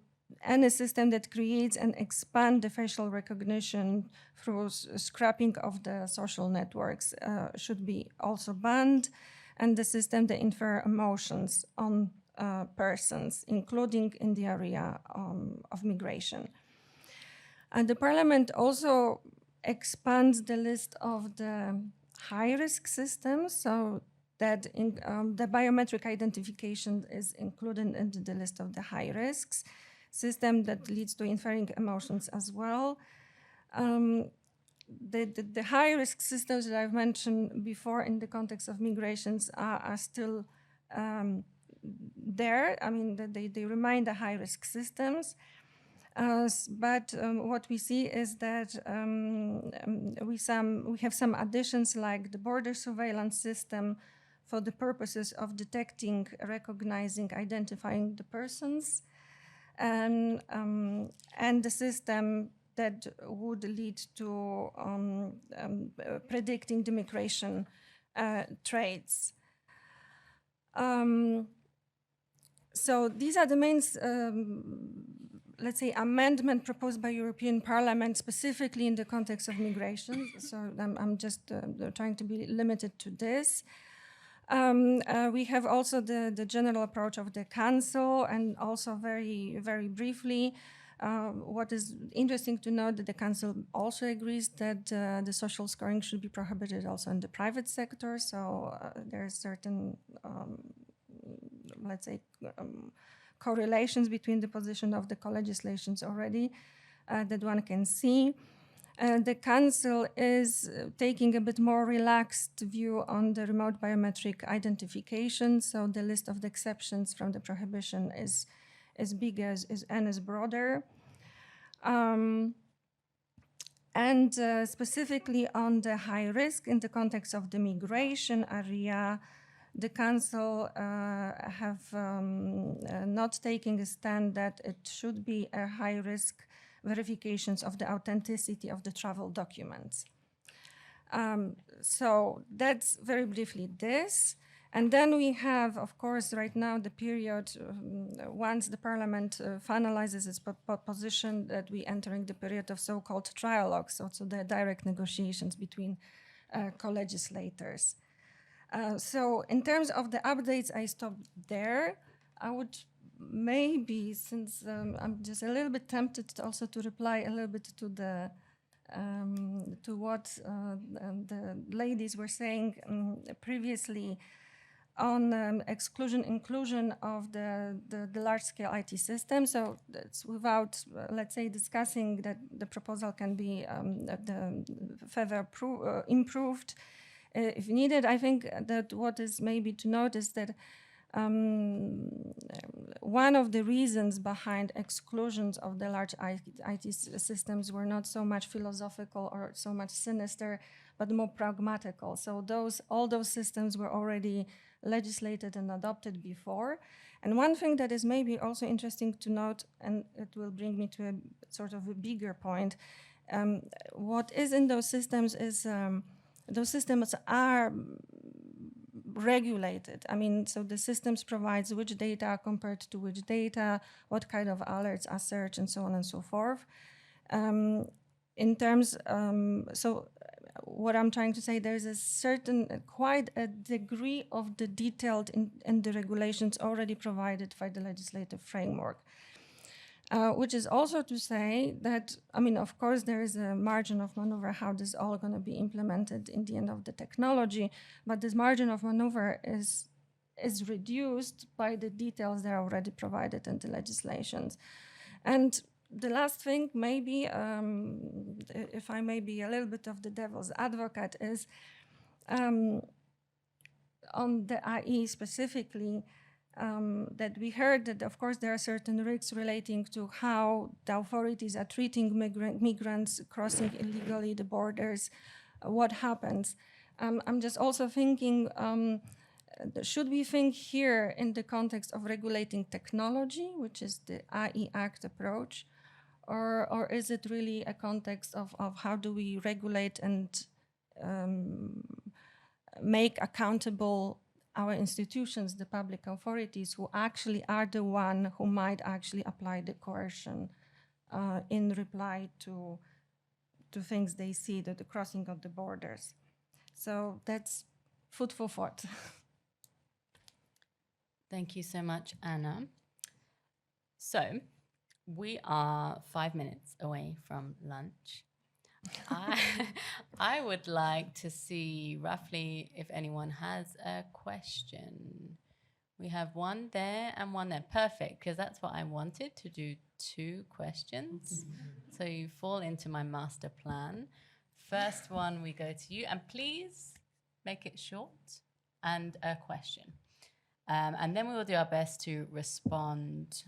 any system that creates and expands the facial recognition through scrapping of the social networks should be also banned, and the system that infer emotions on persons, including in the area of migration. And the Parliament also expands the list of the high-risk systems, so that the biometric identification is included in the list of the high risks, system that leads to inferring emotions as well. The high-risk systems that I've mentioned before in the context of migrations are still there. I mean, they remain the high-risk systems. But what we see is that we have some additions, like the border surveillance system for the purposes of detecting, recognizing, identifying the persons, and the system that would lead to predicting the migration traits. So these are the main let's say, amendment proposed by European Parliament specifically in the context of migration. So I'm just trying to be limited to this. We have also the general approach of the Council, and also very, very briefly, what is interesting to note that the Council also agrees that the social scoring should be prohibited also in the private sector. So there are certain, let's say, correlations between the position of the co-legislations already that one can see. The Council is taking a bit more relaxed view on the remote biometric identification, so the list of the exceptions from the prohibition is as big as and as broader. And specifically on the high risk in the context of the migration area, the Council have not taken a stand that it should be a high-risk verifications of the authenticity of the travel documents. So that's very briefly this. And then we have, of course, right now the period, once the Parliament finalizes its position, that we entering the period of so-called trialogues, also the direct negotiations between co-legislators. So in terms of the updates, I stopped there. I would maybe, since I'm just a little bit tempted also to reply a little bit to the to what the ladies were saying previously on inclusion of the large-scale IT system. So it's without, let's say, discussing that the proposal can be further improved if needed. I think that what is maybe to note is that one of the reasons behind exclusions of the large IT systems were not so much philosophical or so much sinister, but more pragmatical. So all those systems were already legislated and adopted before. And one thing that is maybe also interesting to note, and it will bring me to a sort of a bigger point, what is in those systems is those systems are regulated. I mean, so the systems provides which data compared to which data, what kind of alerts are searched, and so on and so forth. In terms, so what I'm trying to say, there's a certain, quite a degree of the detailed in the regulations already provided by the legislative framework. Which is also to say that, I mean, of course, there is a margin of maneuver how this is all going to be implemented in the end of the technology, but this margin of maneuver is reduced by the details that are already provided in the legislations. And the last thing, maybe, if I may be a little bit of the devil's advocate, is on the IE specifically, that we heard that, of course, there are certain risks relating to how the authorities are treating migrants crossing illegally the borders, what happens. I'm just also thinking, should we think here in the context of regulating technology, which is the IE Act approach, or is it really a context of how do we regulate and make accountable our institutions, the public authorities, who actually are the one who might actually apply the coercion in reply to things they see, the crossing of the borders. So that's food for thought. Thank you so much, Anna. So we are 5 minutes away from lunch. I would like to see roughly if anyone has a question. We have one there and one there. Perfect, because that's what I wanted, to do 2 questions. So you fall into my master plan. First one, we go to you. And please make it short and a question. And then we will do our best to respond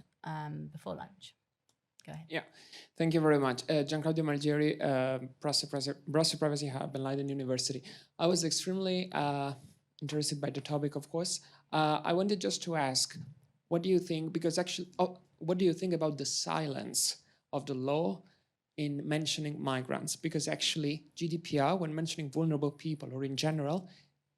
before lunch. Go ahead. Yeah, thank you very much. Gianclaudio Malgeri, Brussels Privacy Hub and Leiden University. I was extremely interested by the topic, of course. I wanted just to ask, what do you think, because actually, what do you think about the silence of the law in mentioning migrants? Because actually, GDPR, when mentioning vulnerable people or in general,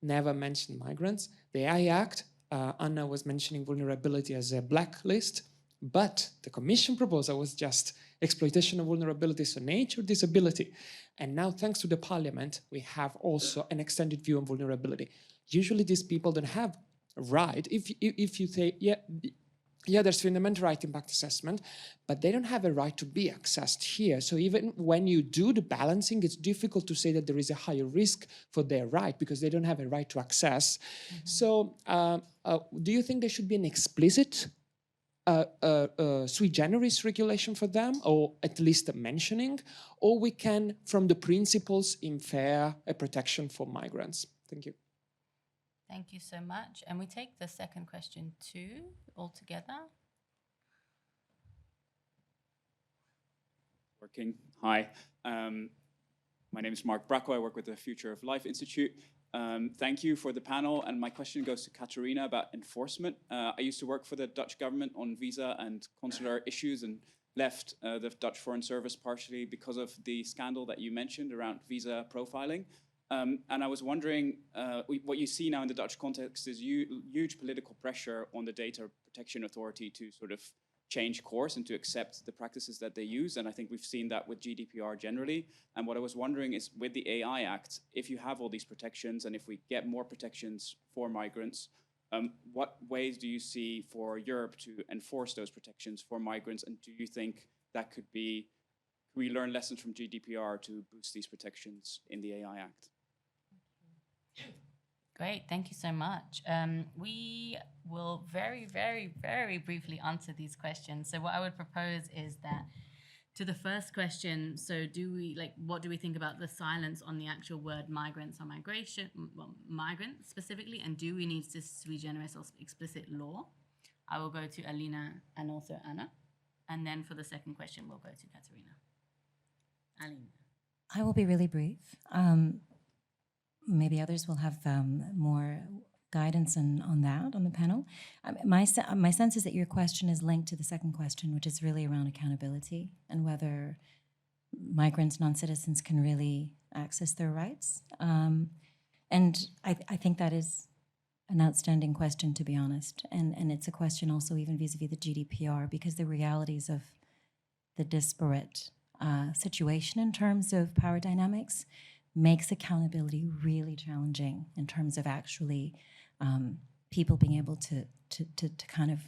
never mentioned migrants. The AI Act, Anna was mentioning vulnerability as a blacklist. But the Commission proposal was just exploitation of vulnerability, so nature, disability. And now, thanks to the Parliament, we have also an extended view on vulnerability. Usually these people don't have a right. If you say, yeah, there's fundamental right impact assessment, but they don't have a right to be accessed here. So even when you do the balancing, it's difficult to say that there is a higher risk for their right because they don't have a right to access. So do you think there should be an explicit sui generis regulation for them, or at least a mentioning, or we can, from the principles, infer a protection for migrants? Thank you. Thank you so much. And we take the second question too, all together. Working. Hi. My name is Mark Bracco. I work with the Future of Life Institute. Thank you for the panel. And my question goes to Caterina about enforcement. I used to work for the Dutch government on visa and consular issues and left the Dutch Foreign Service partially because of the scandal that you mentioned around visa profiling. And I was wondering, what you see now in the Dutch context is huge political pressure on the Data Protection Authority to sort of change course and to accept the practices that they use. And I think we've seen that with GDPR generally. And what I was wondering is, with the AI Act, if you have all these protections and if we get more protections for migrants, what ways do you see for Europe to enforce those protections for migrants? And do you think that could we learn lessons from GDPR to boost these protections in the AI Act? Great, thank you so much. We will very, very, very briefly answer these questions. So what I would propose is that to the first question, so what do we think about the silence on the actual word migrants or migration, well, migrants specifically, and do we need this sui generis or explicit law? I will go to Alyna and also Anna. And then for the second question, we'll go to Caterina. Alyna. I will be really brief. Maybe others will have more guidance on that on the panel. My sense is that your question is linked to the second question, which is really around accountability and whether migrants, non-citizens can really access their rights. And I think that is an outstanding question, to be honest. And it's a question also even vis-a-vis the GDPR, because the realities of the disparate situation in terms of power dynamics makes accountability really challenging in terms of actually people being able to kind of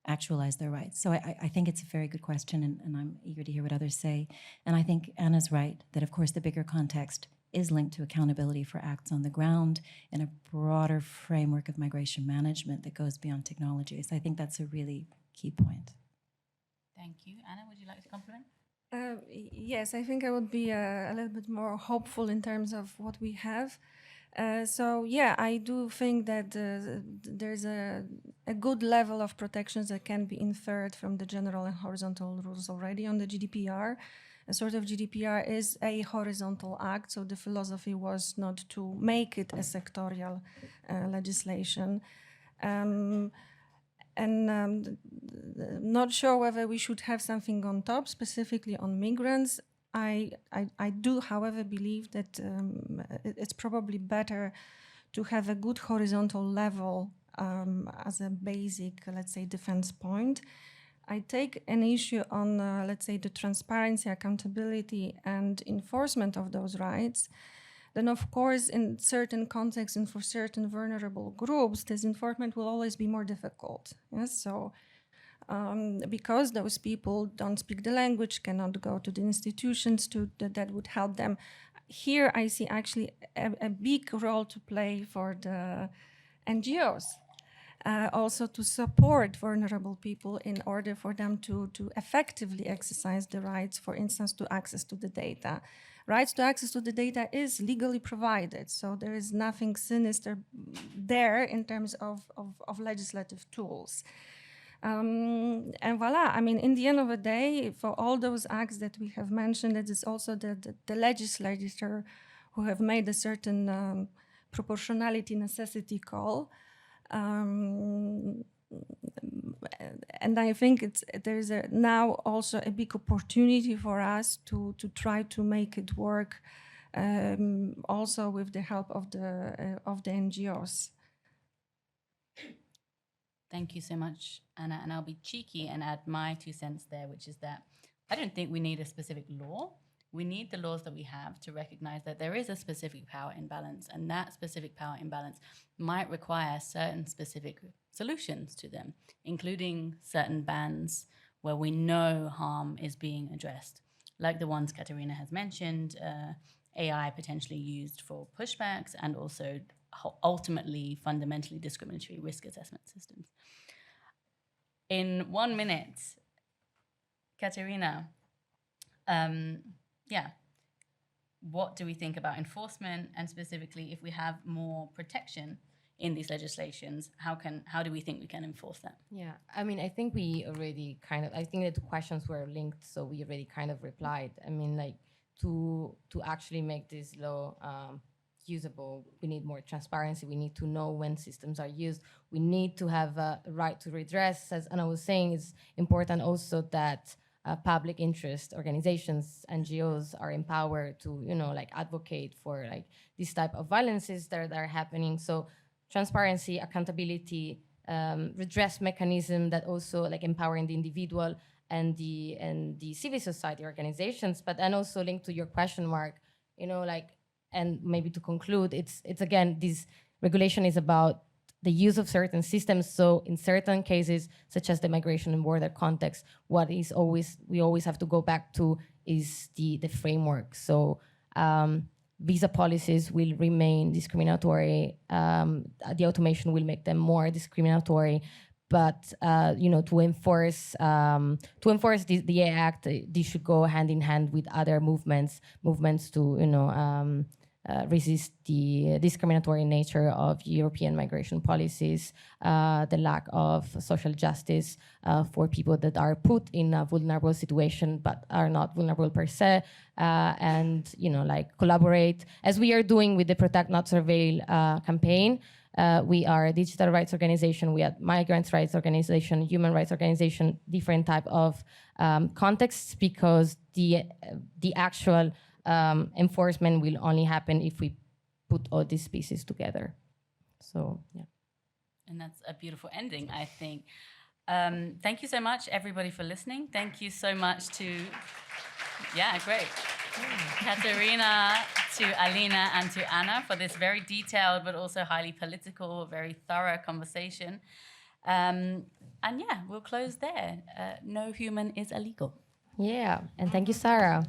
actualize their rights. So I think it's a very good question, and I'm eager to hear what others say. And I think Anna's right that, of course, the bigger context is linked to accountability for acts on the ground in a broader framework of migration management that goes beyond technology. So I think that's a really key point. Thank you. Anna, would you like to compliment? Yes, I think I would be a little bit more hopeful in terms of what we have. So yeah, I do think that there's a good level of protections that can be inferred from the general and horizontal rules already on the GDPR. A sort of GDPR is a horizontal act, so the philosophy was not to make it a sectorial legislation. Not sure whether we should have something on top, specifically on migrants. I do, however, believe that it's probably better to have a good horizontal level as a basic, let's say, defense point. I take an issue on, let's say, the transparency, accountability, and enforcement of those rights. Then, of course, in certain contexts and for certain vulnerable groups, this enforcement will always be more difficult. Yes? So, because those people don't speak the language, cannot go to the institutions that would help them. Here, I see actually a big role to play for the NGOs. Also to support vulnerable people in order for them to effectively exercise the rights, for instance, to access to the data. Rights to access to the data is legally provided, so there is nothing sinister there in terms of legislative tools. And voila, I mean, in the end of the day, for all those acts that we have mentioned, it is also the legislator who have made a certain proportionality necessity call. And I think there is now also a big opportunity for us to try to make it work, also with the help of the NGOs. Thank you so much, Anna. And I'll be cheeky and add my 2 cents there, which is that I don't think we need a specific law. We need the laws that we have to recognize that there is a specific power imbalance, and that specific power imbalance might require certain specific solutions to them, including certain bans where we know harm is being addressed, like the ones Caterina has mentioned, AI potentially used for pushbacks, and also ultimately fundamentally discriminatory risk assessment systems. In 1 minute, Caterina, what do we think about enforcement, and specifically if we have more protection in these legislations, how do we think we can enforce that? Yeah, I mean, I think we already I think the 2 questions were linked, so we already kind of replied. I mean, like, to actually make this law usable. We need more transparency. We need to know when systems are used. We need to have a right to redress. As Anna was saying, it's important also that public interest organizations, NGOs, are empowered to, like advocate for like this type of violences that are happening. So transparency, accountability, redress mechanism that also like empowering the individual and the civil society organizations, but then also linked to your question mark, and maybe to conclude, it's again, this regulation is about the use of certain systems. So in certain cases, such as the migration and border context, we always have to go back to is the framework. So visa policies will remain discriminatory. The automation will make them more discriminatory. But to enforce the AI Act, this should go hand in hand with other movements to resist the discriminatory nature of European migration policies, the lack of social justice for people that are put in a vulnerable situation but are not vulnerable per se, and collaborate, as we are doing with the Protect Not Surveil campaign. We are a digital rights organization, we are migrants rights organization, human rights organization, different type of contexts, because the actual enforcement will only happen if we put all these pieces together. So, yeah. And that's a beautiful ending, I think. Thank you so much, everybody, for listening. Thank you so much to, great. Caterina, to Alyna, and to Anna for this very detailed but also highly political, very thorough conversation. And we'll close there. No human is illegal. Yeah, and thank you, Sarah.